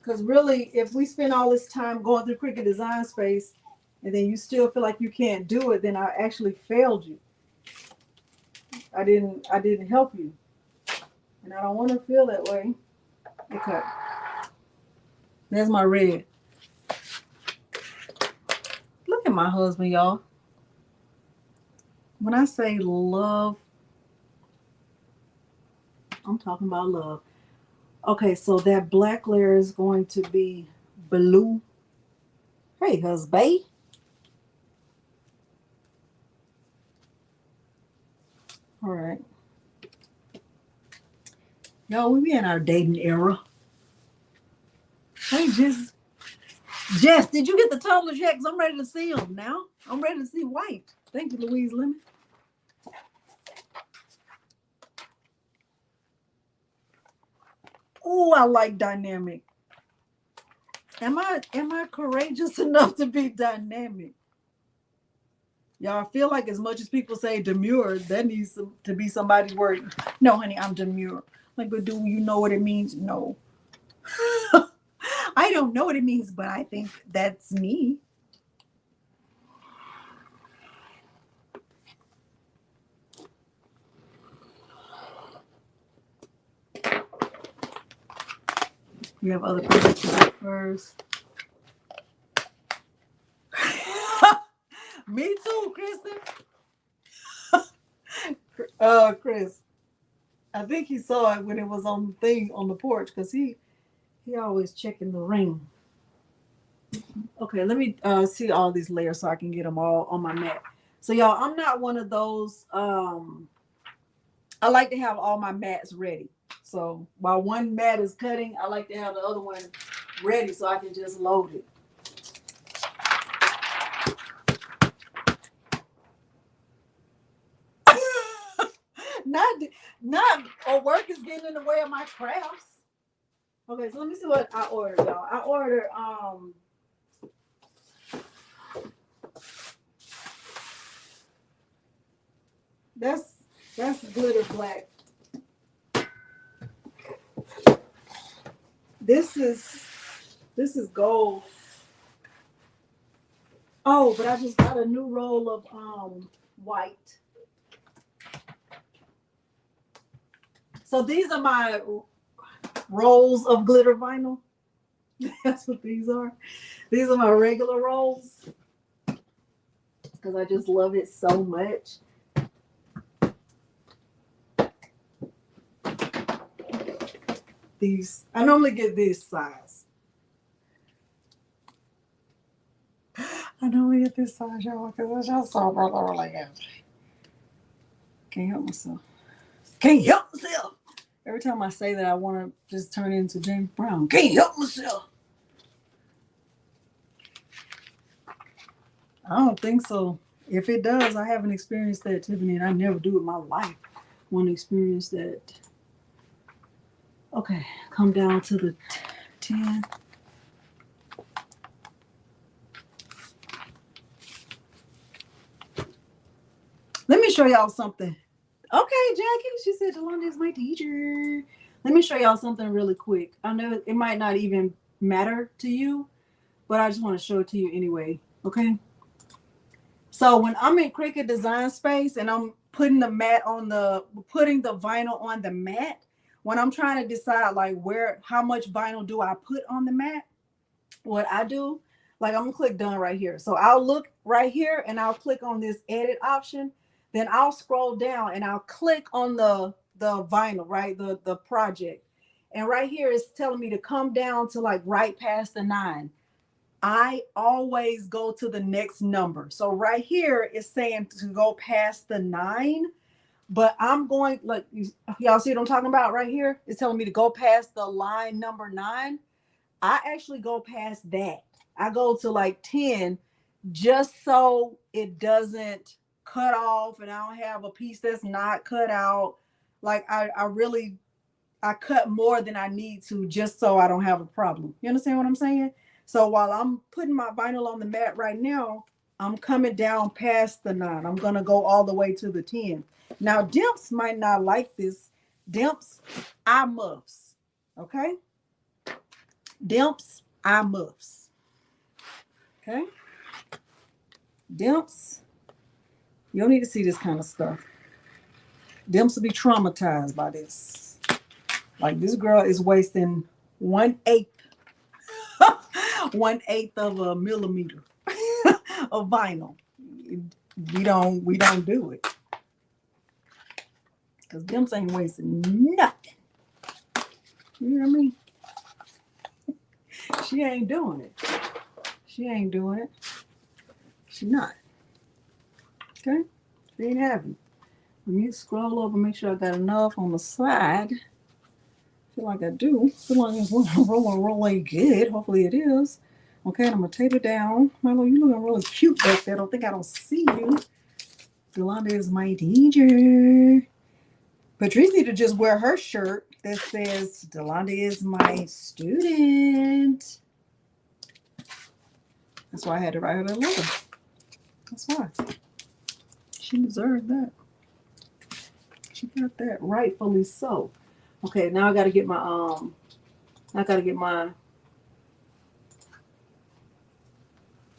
Because really, if we spend all this time going through Cricut Design Space and then you still feel like you can't do it, then I actually failed you. I didn't help you. And I don't want to feel that way. Okay. There's my red. Look at my husband, y'all. When I say love, I'm talking about love. Okay, so that black layer is going to be blue. Hey, husband. All right. Y'all, we be in our dating era. Hey, Jess, did you get the tumblers yet? Because I'm ready to see them now. I'm ready to see white. Thank you, Louise Lemon. Oh, I like dynamic. Am I courageous enough to be dynamic? Y'all, feel like as much as people say demure, that needs to be somebody's word. No, honey, I'm demure. Like, but do you know what it means? No. I don't know what it means, but I think that's me. We have other projects to do first. Me too, Kristen. Chris. I think he saw it when it was on the thing on the porch because he always checking the ring. Okay, let me see all these layers so I can get them all on my mat. So y'all, I'm not one of those I like to have all my mats ready. So while one mat is cutting, I like to have the other one ready so I can just load it. not work is getting in the way of my crafts. Okay, so let me see what I ordered, y'all. I ordered that's glitter black. This is gold. Oh, but I just got a new roll of white. So these are my rolls of glitter vinyl. That's what these are. These are my regular rolls because I just love it so much. These, I normally get this size. I normally get this size, y'all, because it's just so really good. Can't help myself. Can't help myself. Every time I say that, I want to just turn into James Brown. Can't help myself. I don't think so. If it does, I haven't experienced that, Tiffany, and I never do in my life. Want to experience that. Okay, come down to the 10. Let me show y'all something. Okay, Jackie, she said Delonda is my teacher. Let me show y'all something really quick. I know it might not even matter to you, but I just want to show it to you anyway, okay? So when I'm in Cricut Design Space and I'm putting the vinyl on the mat, when I'm trying to decide like how much vinyl do I put on the mat, what I do, like I'm gonna click done right here. So I'll look right here and I'll click on this edit option. Then I'll scroll down and I'll click on the vinyl, right? The project. And right here it's telling me to come down to like right past the 9. I always go to the next number. So right here it's saying to go past the 9. But I'm going, like, y'all see what I'm talking about right here? It's telling me to go past the line number 9. I actually go past that. I go to like 10 just so it doesn't cut off and I don't have a piece that's not cut out. Like I cut more than I need to just so I don't have a problem. You understand what I'm saying? So while I'm putting my vinyl on the mat right now, I'm coming down past the 9. I'm going to go all the way to the 10. Now, Dimps might not like this. Dimps, eye muffs. Okay? Dimps, eye muffs. Okay? Dimps, you don't need to see this kind of stuff. Dimps will be traumatized by this. Like, this girl is wasting 1/8 of a millimeter of vinyl. We don't do it. Because Dimps ain't wasting nothing. You know what I mean? She ain't doing it. She ain't doing it. She not. Okay? She ain't having. Let me scroll over, make sure I got enough on the side. Feel like I do. Feel like it's rolling really good. Hopefully it is. Okay, I'm gonna tape it down. Milo, you looking really cute back there. I don't see you. Delonda is my teacher. Patrice need to just wear her shirt that says Delonda is my student. That's why I had to write her that letter. That's why. She deserved that. She got that, rightfully so. Okay, now I gotta get my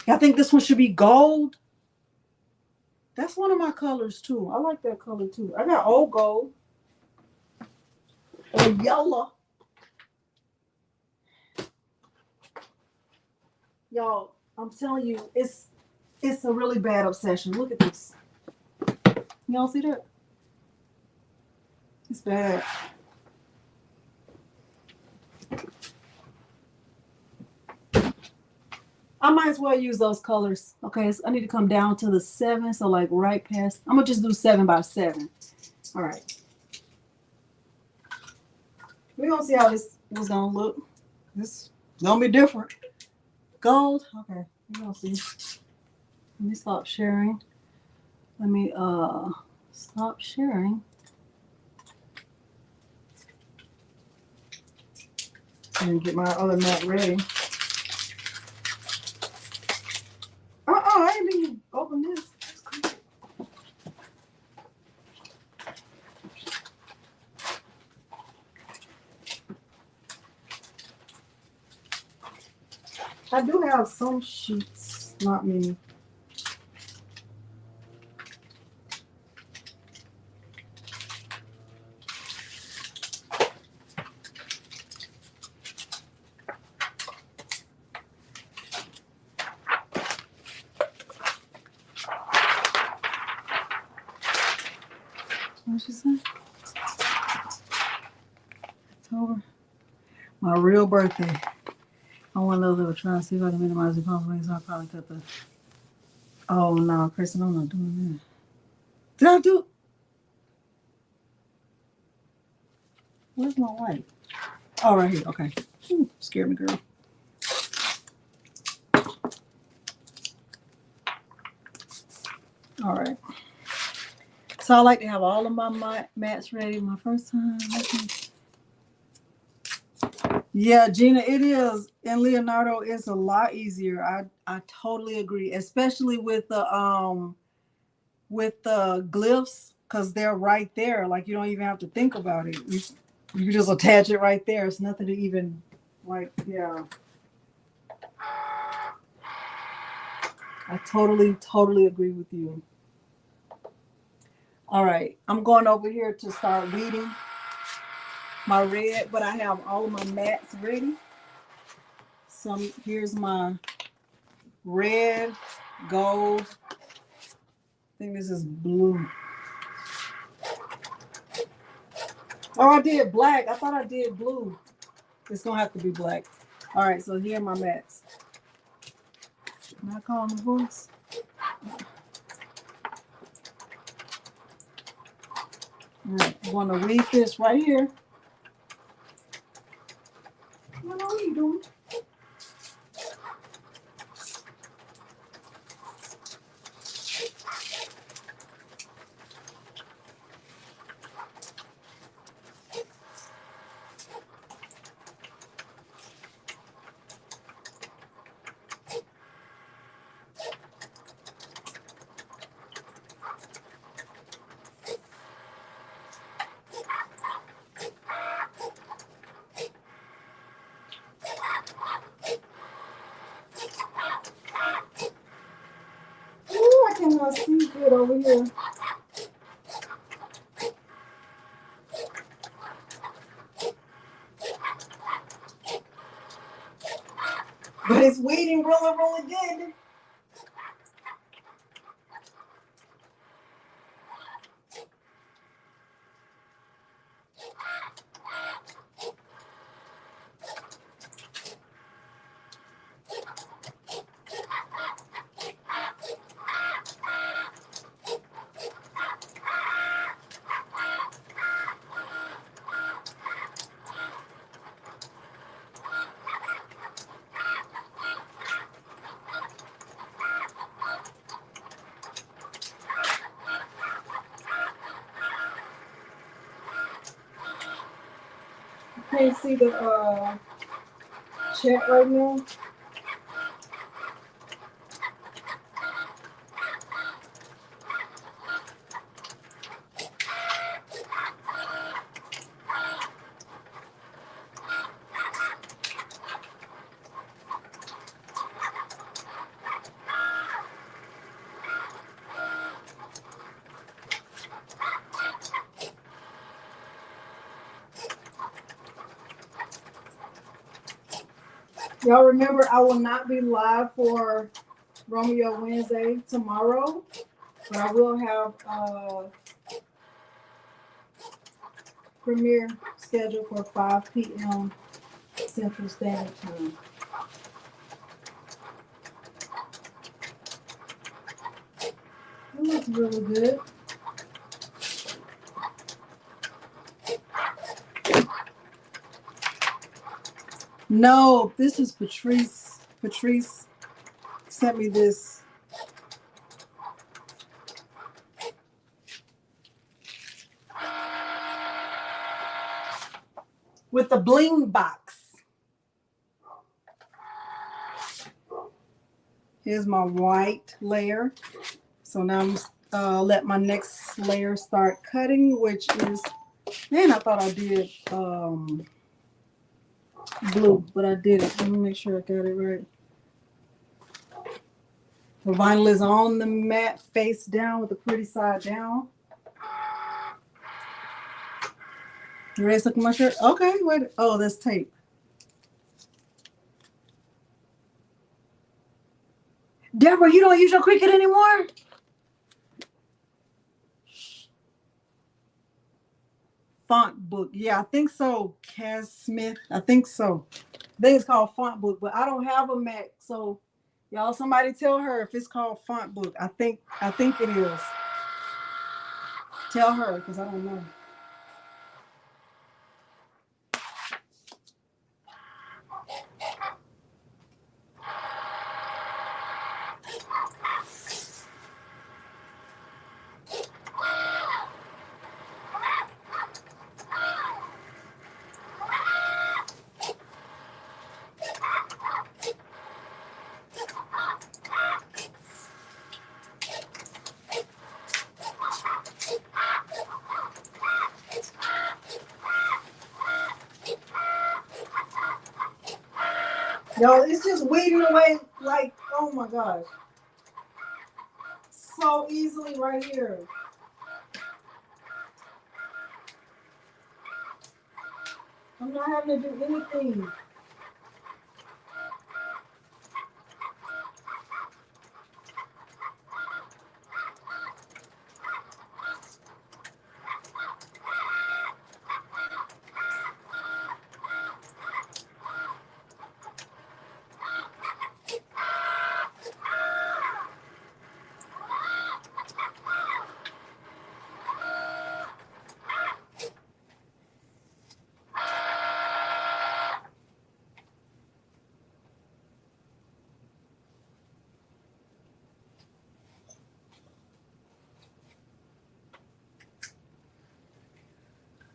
I think this one should be gold. That's one of my colors too. I like that color too. I got old gold or yellow. Y'all, I'm telling you, it's a really bad obsession. Look at this. Y'all see that? It's bad. I might as well use those colors. Okay, so I need to come down to the 7. So like right past, I'm gonna just do 7 by 7. All right. We're gonna see how this is gonna look. This is gonna be different. Gold. Okay, we're gonna see. Let me stop sharing. Let me stop sharing. And get my other mat ready. I ain't even open this. That's cool. I do have some sheets, not many. What she say? October. My real birthday. I want those that were trying to see if I can minimize the conflict, so I probably cut the. Oh no, Kristen, I'm not doing that. Did I do? Where's my light? Oh, right here. Okay. Ooh, scared me, girl. All right. So I like to have all of my mats ready. My first time. Yeah, Gina, it is. And Leonardo, it's a lot easier. I totally agree, especially with the glyphs, because they're right there. Like you don't even have to think about it. You can just attach it right there. It's nothing to even yeah. I totally agree with you. All right, I'm going over here to start weeding my red, but I have all of my mats ready. So here's my red, gold. I think this is blue. Oh, I did black. I thought I did blue. It's gonna have to be black. All right, so here are my mats. Am I calling the voice? All right, I'm gonna weed this right here. What are you doing? Ooh, I cannot see good over here. But it's weeding really good. Can't see the chat right now. Y'all remember I will not be live for Romeo Wednesday tomorrow, but I will have premiere scheduled for 5 p.m. Central Standard Time. That looks really good. No, this is Patrice. Patrice sent me this. With the bling box. Here's my white layer. So now I'm let my next layer start cutting, which is, man, I thought I did blue, but I didn't. Let me make sure I got it right. The vinyl is on the mat face down with the pretty side down. You ready to look at my shirt? Okay, wait. Oh, that's tape. Deborah, you don't use your Cricut anymore? Font book. Yeah, I think so. Cass Smith. I think so. I think it's called font book, but I don't have a Mac, so y'all, somebody tell her if it's called font book. I think it is. Tell her, because I don't know. Y'all, it's just weeding away like, oh my gosh. So easily right here. I'm not having to do anything.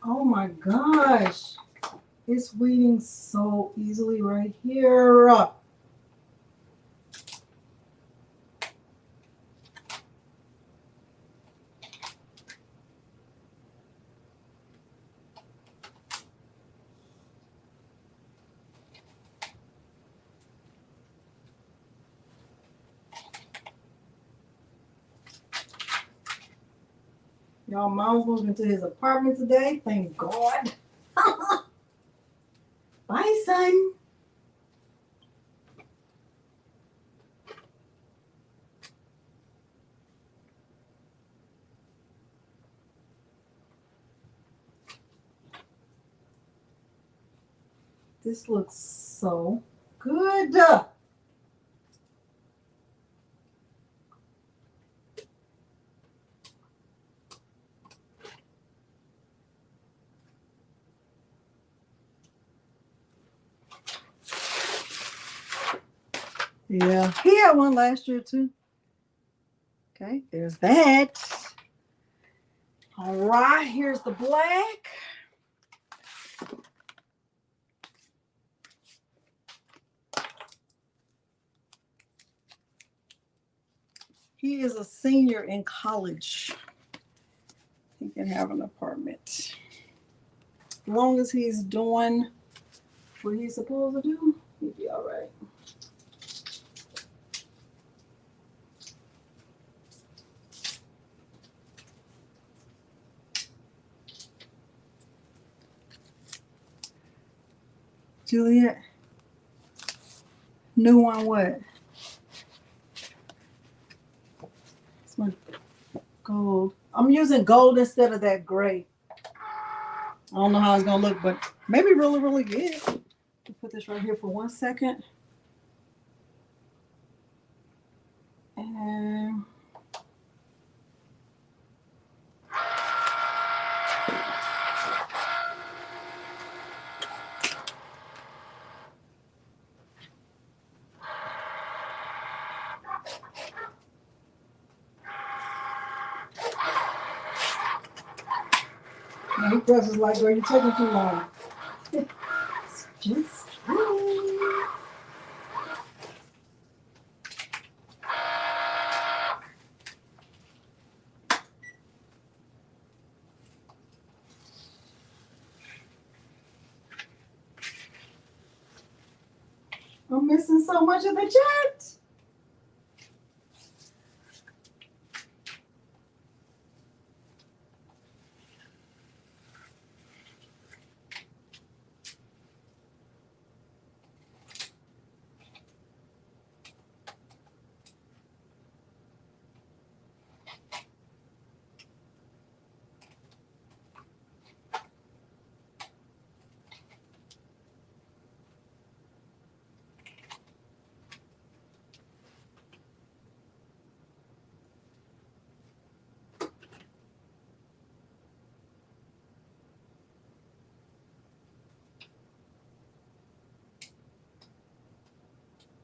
Oh my gosh. It's weeding so easily right here. Y'all, mom's moved into his apartment today. Thank God. Bye, son. This looks so good. Yeah, he had one last year too. Okay, there's that. All right, here's the black. He is a senior in college. He can have an apartment. As long as he's doing what he's supposed to do, he'll be all right. Juliet, new one what? It's my gold. I'm using gold instead of that gray. I don't know how it's gonna look, but maybe really, really good. Put this right here for 1 second. And And he was like, girl, you're taking too long. Just I'm missing so much of the chat.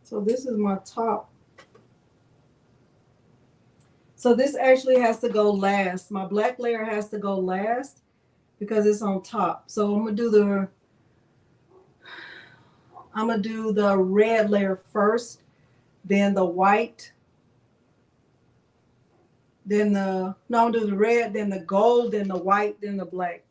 So this is my top. So this actually has to go last. My black layer has to go last because it's on top. So I'm gonna do the red layer first, then the white, then I'm gonna do the red, then the gold, then the white, then the black.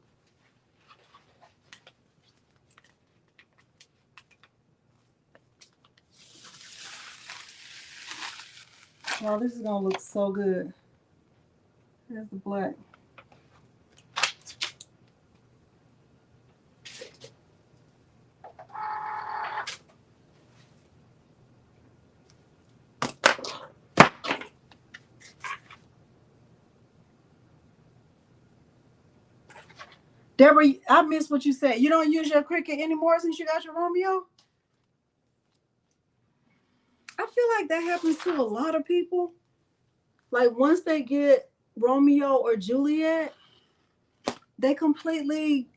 Wow, this is gonna look so good. Here's the black. Deborah, I missed what you said. You don't use your Cricut anymore since you got your Romeo? I feel like that happens to a lot of people. Like once they get Romeo or Juliet, they completely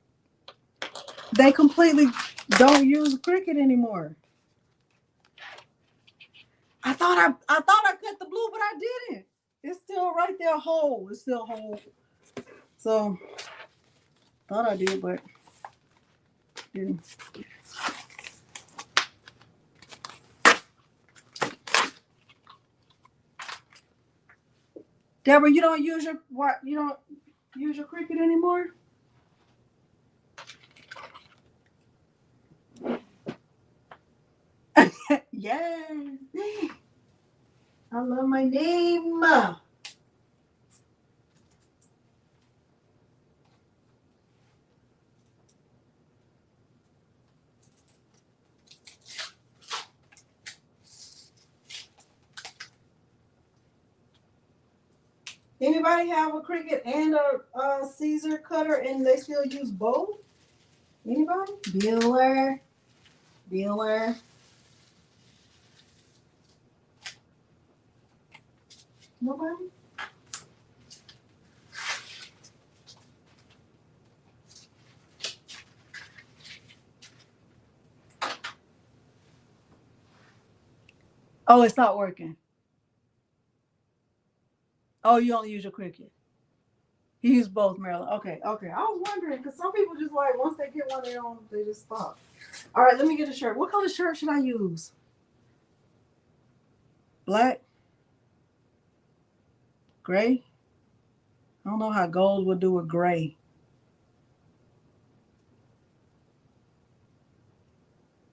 don't use Cricut anymore. I thought I cut the blue, but I didn't. It's still right there whole. It's still whole. So thought I did, but didn't. Deborah, you don't use your Cricut anymore? Yes. I love my name. Anybody have a Cricut and a Siser cutter and they still use both? Anybody? Bueller. Nobody? Oh, it's not working. Oh, you only use your Cricut. You use both, Marilyn. Okay. I was wondering because some people just like once they get one they don't, they just stop. All right, let me get a shirt. What color shirt should I use? Black? Gray? I don't know how gold would do with gray.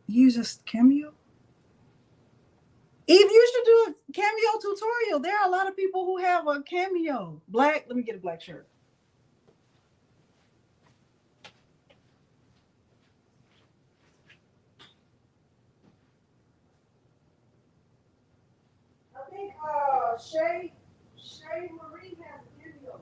Use a cameo? Eve, you should do a cameo tutorial. There are a lot of people who have a cameo. Black, let me get a black shirt. I think Shay Marie has a cameo.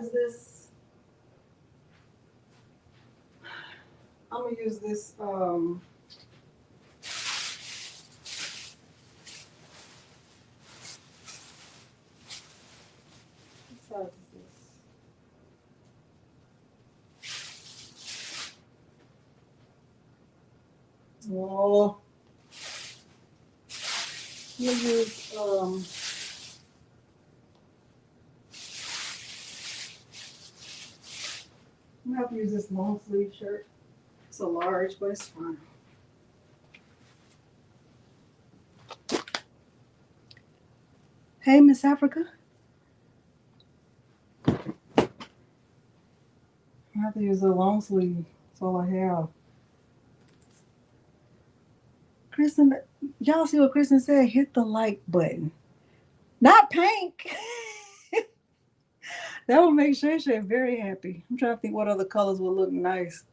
use this. I'm gonna use this. What size is this? Oh, I'm gonna use I'm gonna have to use this long sleeve shirt. It's a large, but it's fine. Hey, Miss Africa. I have to use a long sleeve. That's all I have. Kristen, y'all see what Kristen said? Hit the like button. Not pink. That would make Shay Shay very happy. I'm trying to think what other colors would look nice.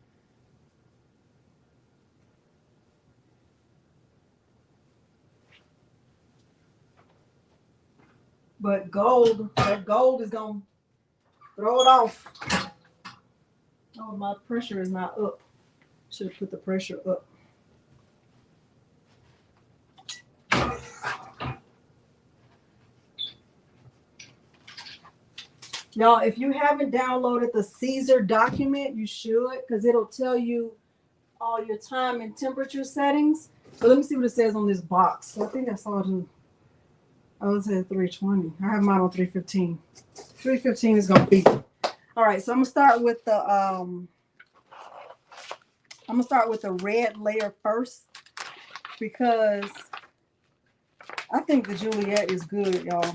But gold, that gold is going to throw it off. Oh, my pressure is not up. Should have put the pressure up. Y'all, if you haven't downloaded the Siser document, you should, because it'll tell you all your time and temperature settings. So let me see what it says on this box. So I think I saw it in, oh, it said 320. I have mine on 315. 315 is gonna be. All right, so I'm gonna start with the red layer first, because I think the Juliet is good, y'all.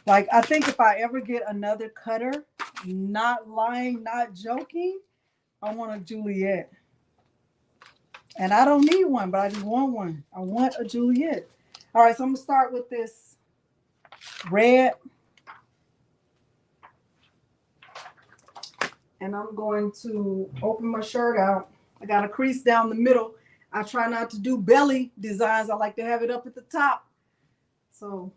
Like, I think if I ever get another cutter, not lying, not joking, I want a Juliet. And I don't need one, but I just want one. I want a Juliet. All right, so I'm going to start with this red. And I'm going to open my shirt out. I got a crease down the middle. I try not to do belly designs. I like to have it up at the top. So,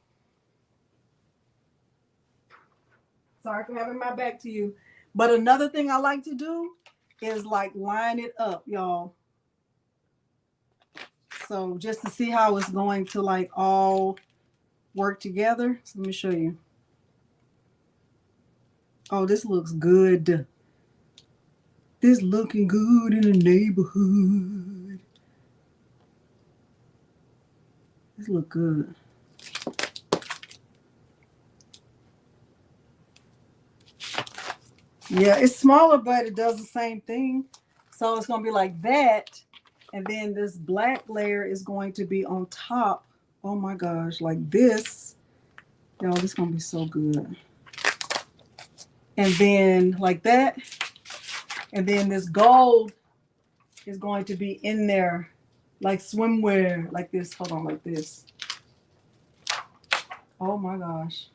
sorry for having my back to you. But another thing I like to do is like line it up, y'all. So just to see how it's going to like all work together. So let me show you. Oh, this looks good. This looking good in the neighborhood. This look good. Yeah, it's smaller, but it does the same thing. So it's going to be like that. And then this black layer is going to be on top. Oh my gosh, like this. Y'all, this is going to be so good. And then like that. And then this gold is going to be in there like swimwear, like this. Hold on, like this. Oh my gosh.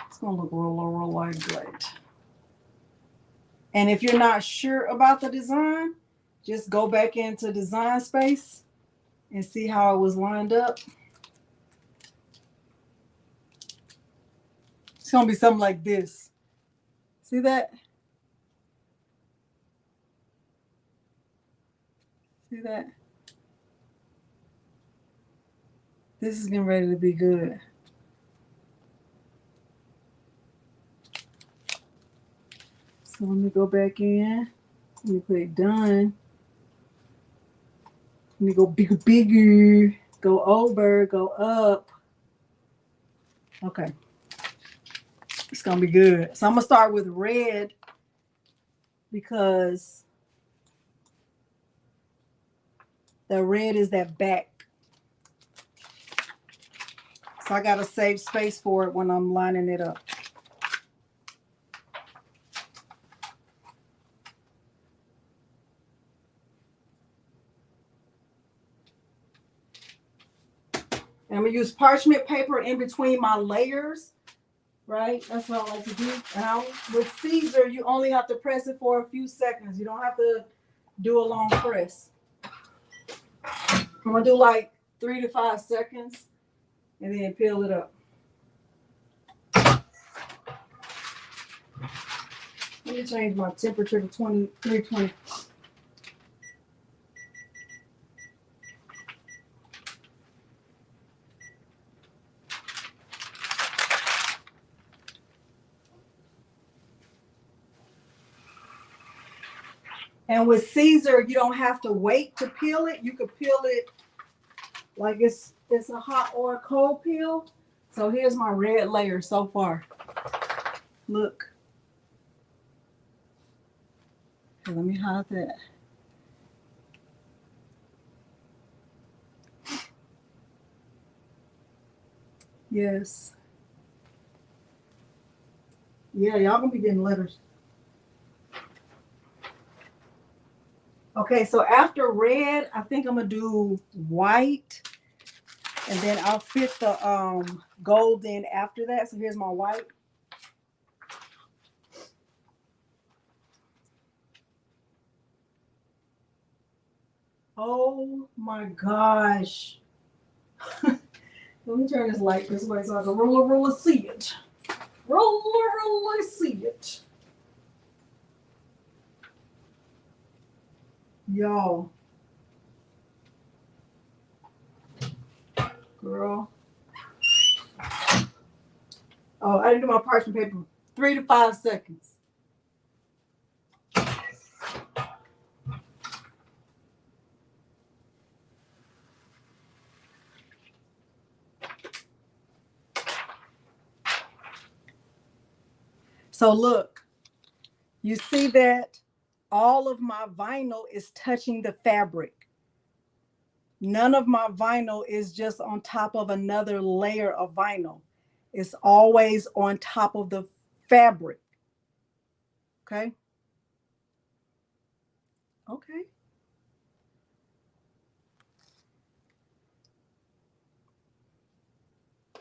It's going to look real like great. And if you're not sure about the design, just go back into Design Space and see how it was lined up. It's going to be something like this. See that? See that? This is getting ready to be good. So let me go back in. Let me click done. Let me go bigger, go over, go up. Okay. It's going to be good. So I'm going to start with red because the red is that back. So I got to save space for it when I'm lining it up. And I'm going to use parchment paper in between my layers, right? That's what I like to do. And with Siser, you only have to press it for a few seconds. You don't have to do a long press. I'm going to do like 3 to 5 seconds and then peel it up. Let me change my temperature to 2320. And with Siser, you don't have to wait to peel it. You could peel it like it's a hot or a cold peel. So here's my red layer so far. Look. Okay, let me hide that. Yes. Yeah, y'all gonna be getting letters. Okay, so after red, I think I'm gonna do white, and then I'll fit the gold in after that. So here's my white. Oh my gosh. Let me turn this light this way so I can roller see it. Roller see it. Y'all. Girl. Oh, I didn't do my parchment paper. 3 to 5 seconds. So look, you see that all of my vinyl is touching the fabric. None of my vinyl is just on top of another layer of vinyl. It's always on top of the fabric. Okay? Okay.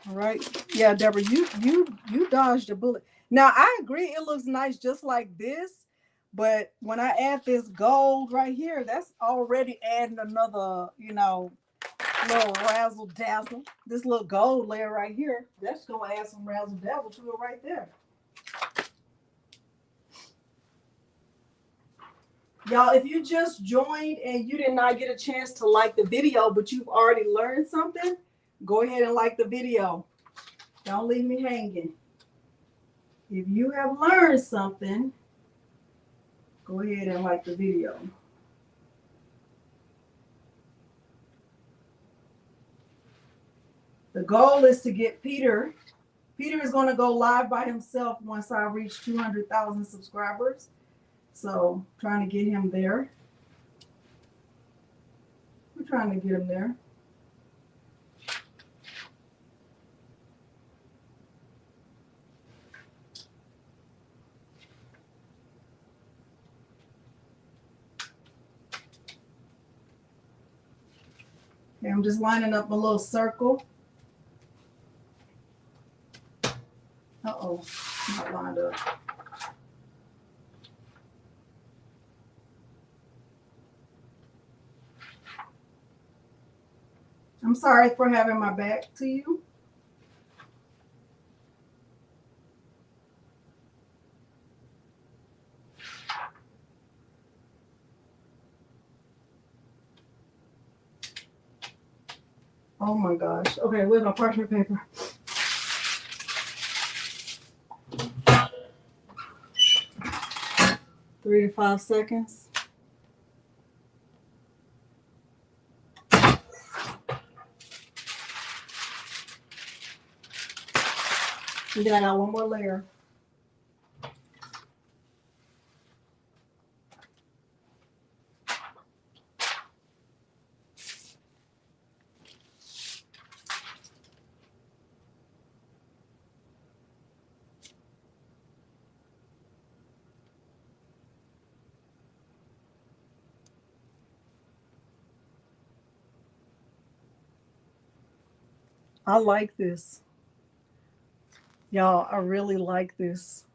All right. Yeah, Deborah, you dodged a bullet. Now I agree it looks nice just like this, but when I add this gold right here, that's already adding another, little razzle dazzle. This little gold layer right here, that's gonna add some razzle dazzle to it right there. Y'all, if you just joined and you did not get a chance to like the video, but you've already learned something, go ahead and like the video. Don't leave me hanging. If you have learned something, go ahead and like the video. The goal is to get Peter. Peter is going to go live by himself once I reach 200,000 subscribers. So trying to get him there. We're trying to get him there. Okay, I'm just lining up a little circle. Uh-oh, not lined up. I'm sorry for having my back to you. Oh my gosh. Okay, where's my parchment paper? Three to 5 seconds. And then I got one more layer. I like this. Y'all, I really like this.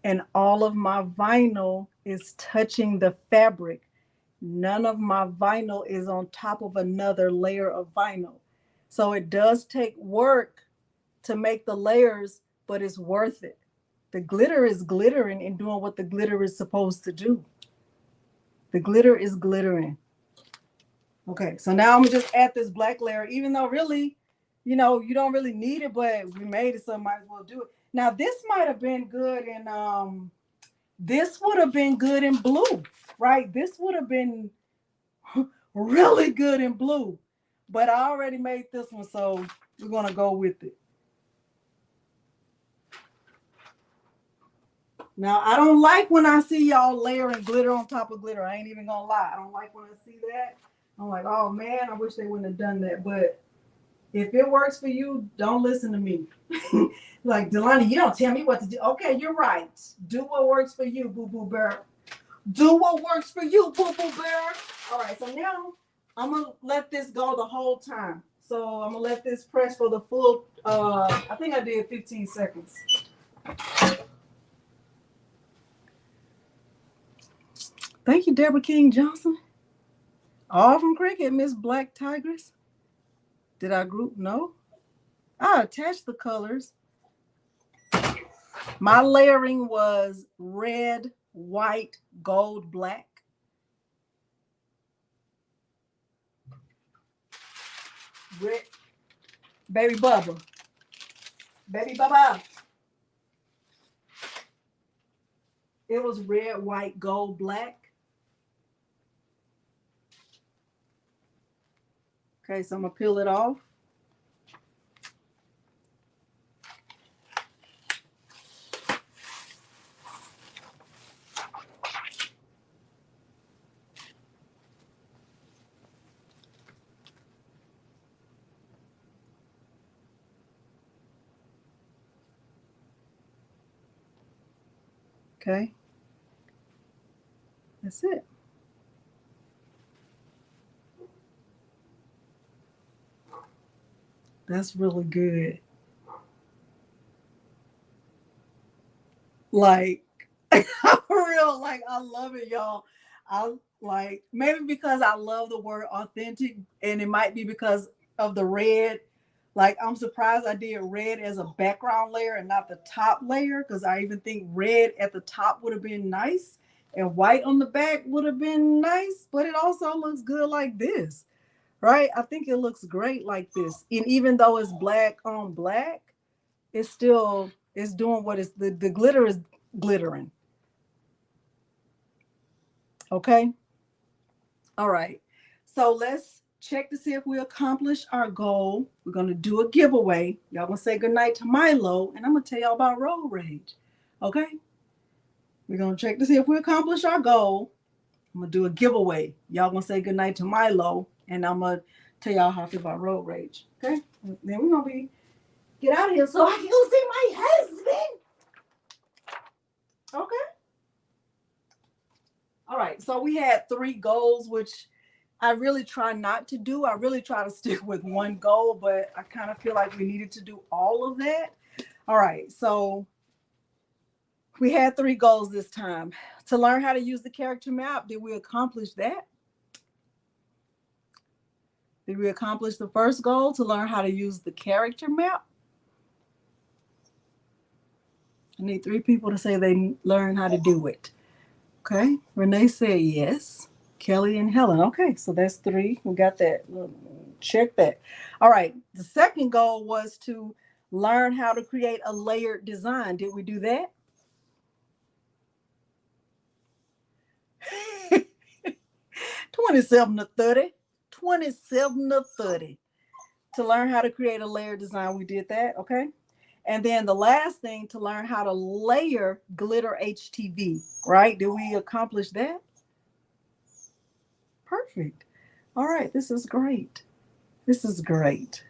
And all of my vinyl is touching the fabric. None of my vinyl is on top of another layer of vinyl. So it does take work to make the layers, but it's worth it. The glitter is glittering and doing what the glitter is supposed to do. The glitter is glittering. Okay, so now I'm gonna just add this black layer, even though really, you know, you don't really need it, but we made it, so might as well do it. Now this might have been good in this would have been good in blue, right? This would have been really good in blue, but I already made this one, so we're gonna go with it. Now I don't like when I see y'all layering glitter on top of glitter. I ain't even gonna lie. I don't like when I see that. I'm like, oh man, I wish they wouldn't have done that. But if it works for you, don't listen to me. Like, Delonda, you don't tell me what to do. Okay, you're right. Do what works for you, Boo Boo Bear. Do what works for you, Boo Boo Bear. All right, so now I'm going to let this go the whole time. So I'm going to let this press for the full, I think I did 15 seconds. Thank you, Deborah King Johnson. All from Cricut, Miss Black Tigress. Did I group? No. I attached the colors. My layering was red, white, gold, black. Red. Baby Bubba. Baby Bubba. It was red, white, gold, black. Okay, so I'm going to peel it off. Okay. That's it. That's really good. Like, for real, like, I love it, y'all. I like, maybe because I love the word authentic, and it might be because of the red. Like, I'm surprised I did red as a background layer and not the top layer, because I even think red at the top would have been nice and white on the back would have been nice, but it also looks good like this, right? I think it looks great like this. And even though it's black on black, it's still, it's doing what it's, the glitter is glittering. Okay. All right. So let's check to see if we accomplish our goal. We're going to do a giveaway. Y'all going to say goodnight to Milo, and I'm going to tell y'all about road rage. Okay. We're going to check to see if we accomplish our goal. I'm going to do a giveaway. Y'all going to say goodnight to Milo, and I'm going to tell y'all how I feel about road rage. Okay. Then we're going to be, get out of here so I can go see my husband. Okay. All right. So we had 3 goals, which I really try not to do. I really try to stick with one goal, but I kind of feel like we needed to do all of that. All right. So we had 3 goals this time. To learn how to use the character map. Did we accomplish that? Did we accomplish the first goal, to learn how to use the character map? I need 3 people to say they learned how to do it. Okay. Renee said yes. Kelly and Helen. Okay, so that's 3. We got that. Check that. All right. The second goal was to learn how to create a layered design. Did we do that? 27 to 30. 27 to 30. To learn how to create a layered design, we did that. Okay. And then the last thing, to learn how to layer glitter HTV, right? Did we accomplish that? Perfect. All right. This is great. This is great.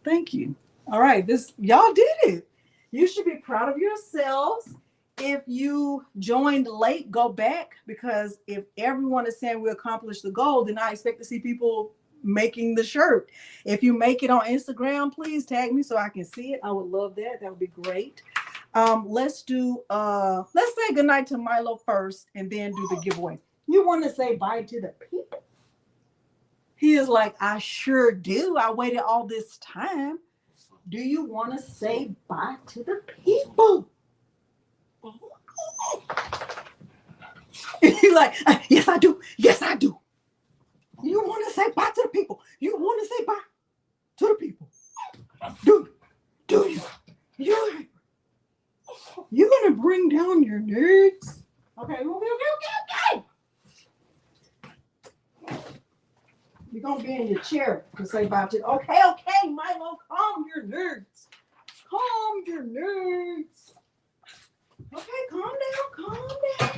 Thank you. All right. Y'all did it. You should be proud of yourselves. If you joined late, go back, because if everyone is saying we accomplished the goal, then I expect to see people making the shirt. If you make it on Instagram, please tag me so I can see it. I would love that. That would be great. Let's say goodnight to Milo first and then do the giveaway. You want to say bye to the people? He is like, I sure do. I waited all this time. Do you want to say bye to the people? You're like, yes, I do. Yes, I do. You want to say bye to the people. You want to say bye to the people. Do you? You're going to bring down your nerds. Okay. You're going to be in your chair to say bye to. Okay, Milo, calm your nerds. Calm your nerds. Okay, calm down.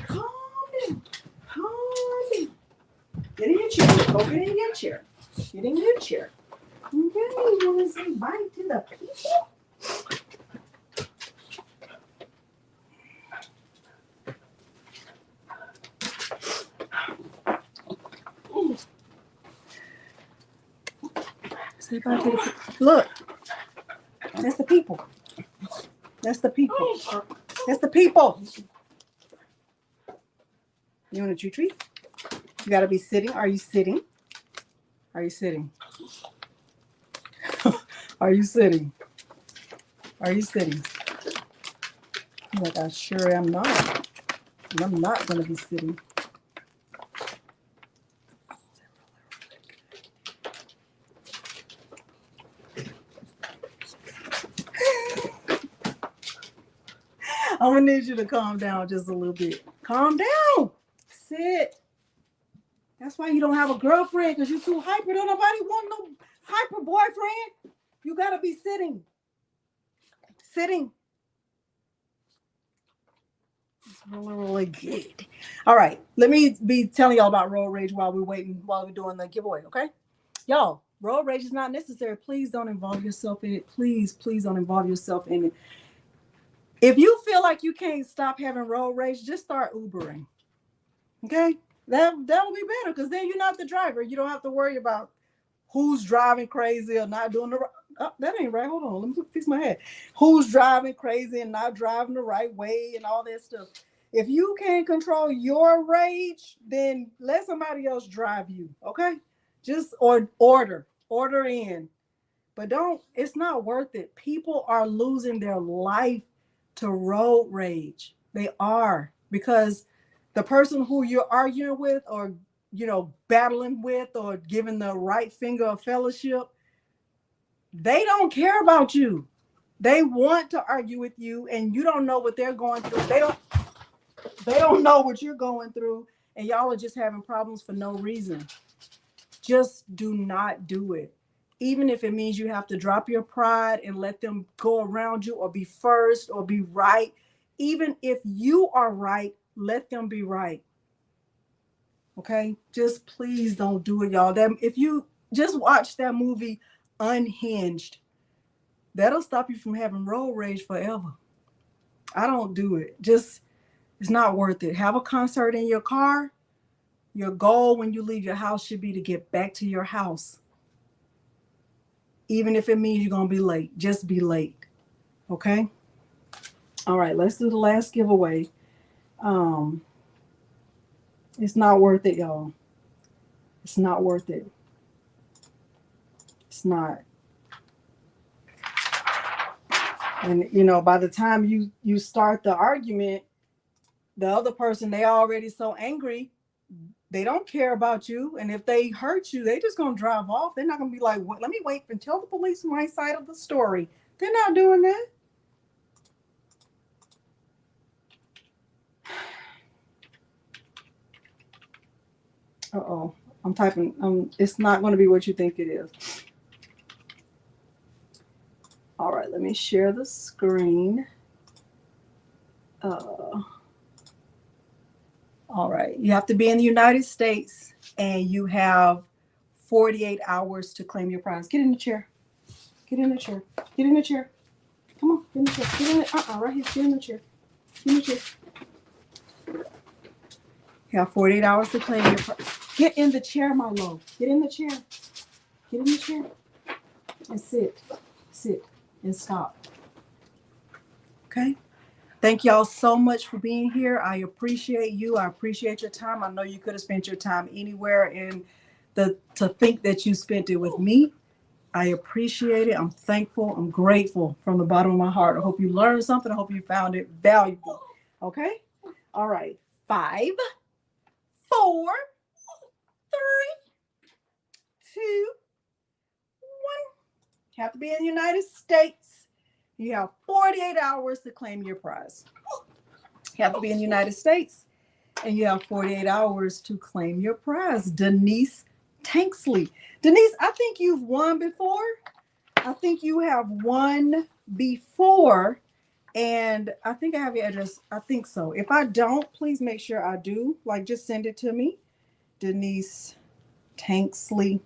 Get in your chair. Go get in your chair. Get in your chair. Okay, you want to say bye to the people? Say bye to the people. Look, that's the people. That's the people. That's the people. You want a treat? You got to be sitting. Are you sitting? Are you sitting? Are you sitting? Are you sitting? I'm like, I sure am not. I'm not going to be sitting. I'm going to need you to calm down just a little bit. Calm down. Sit. That's why you don't have a girlfriend, because you're too hyper. Don't nobody want no hyper boyfriend. You got to be sitting. Sitting. It's really good. All right. Let me be telling y'all about road rage while we're doing the giveaway, okay? Y'all, road rage is not necessary. Please don't involve yourself in it. Please don't involve yourself in it. If you feel like you can't stop having road rage, just start Ubering. Okay? That will be better, because then you're not the driver. You don't have to worry about who's driving crazy or not doing the right. Oh, that ain't right. Hold on. Let me fix my head. Who's driving crazy and not driving the right way and all that stuff. If you can't control your rage, then let somebody else drive you. Okay? Just order in. But it's not worth it. People are losing their life to road rage. They are, because the person who you're arguing with or, battling with or giving the right finger of fellowship, they don't care about you. They want to argue with you, and you don't know what they're going through. They don't know what you're going through, and y'all are just having problems for no reason. Just do not do it. Even if it means you have to drop your pride and let them go around you or be first or be right. Even if you are right, let them be right. Okay? Just please don't do it, y'all. If you just watch that movie Unhinged, that'll stop you from having road rage forever. I don't do it. It's not worth it. Have a concert in your car. Your goal when you leave your house should be to get back to your house. Even if it means you're going to be late, just be late. Okay? All right, let's do the last giveaway. It's not worth it, y'all. It's not worth it. It's not. And, by the time you start the argument, the other person, they already so angry, they don't care about you. And if they hurt you, they just going to drive off. They're not going to be like, let me wait and tell the police my side of the story. They're not doing that. Uh-oh. I'm typing. It's not going to be what you think it is. All right. Let me share the screen. All right. You have to be in the United States, and you have 48 hours to claim your prize. Get in the chair. Get in the chair. Get in the chair. Come on. Get in the chair. Get in the, right here. Get in the chair. Get in the chair. You have 48 hours to claim your prize. Get in the chair, Milo. Get in the chair. Get in the chair. And sit. Sit. And stop. Okay? Thank y'all so much for being here. I appreciate you. I appreciate your time. I know you could have spent your time anywhere, and to think that you spent it with me, I appreciate it. I'm thankful. I'm grateful from the bottom of my heart. I hope you learned something. I hope you found it valuable. Okay. All right. 5, 4, 3, 2, 1. Have to be in the United States. You have 48 hours to claim your prize. You have to be in the United States, and you have 48 hours to claim your prize. Denise Tanksley. Denise, I think you've won before. I think you have won before, and I think I have your address. I think so. If I don't, please make sure I do. Like, just send it to me. Denise Tanksley.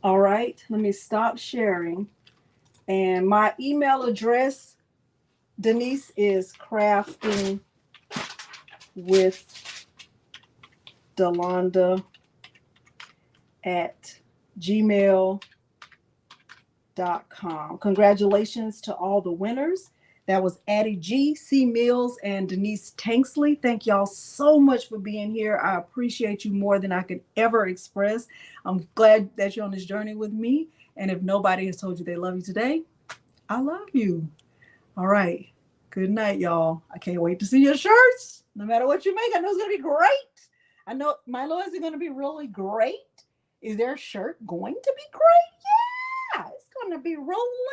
All right, let me stop sharing. And my email address, Denise, is crafting with Delonda at gmail.com. Congratulations to all the winners. That was Addie G, C Mills, and Denise Tanksley. Thank y'all so much for being here. I appreciate you more than I could ever express. I'm glad that you're on this journey with me. And if nobody has told you they love you today, I love you. All right. Good night, y'all. I can't wait to see your shirts. No matter what you make, I know it's going to be great. I know Milo, is it going to be really great? Is their shirt going to be great? Yeah, it's going to be rolling.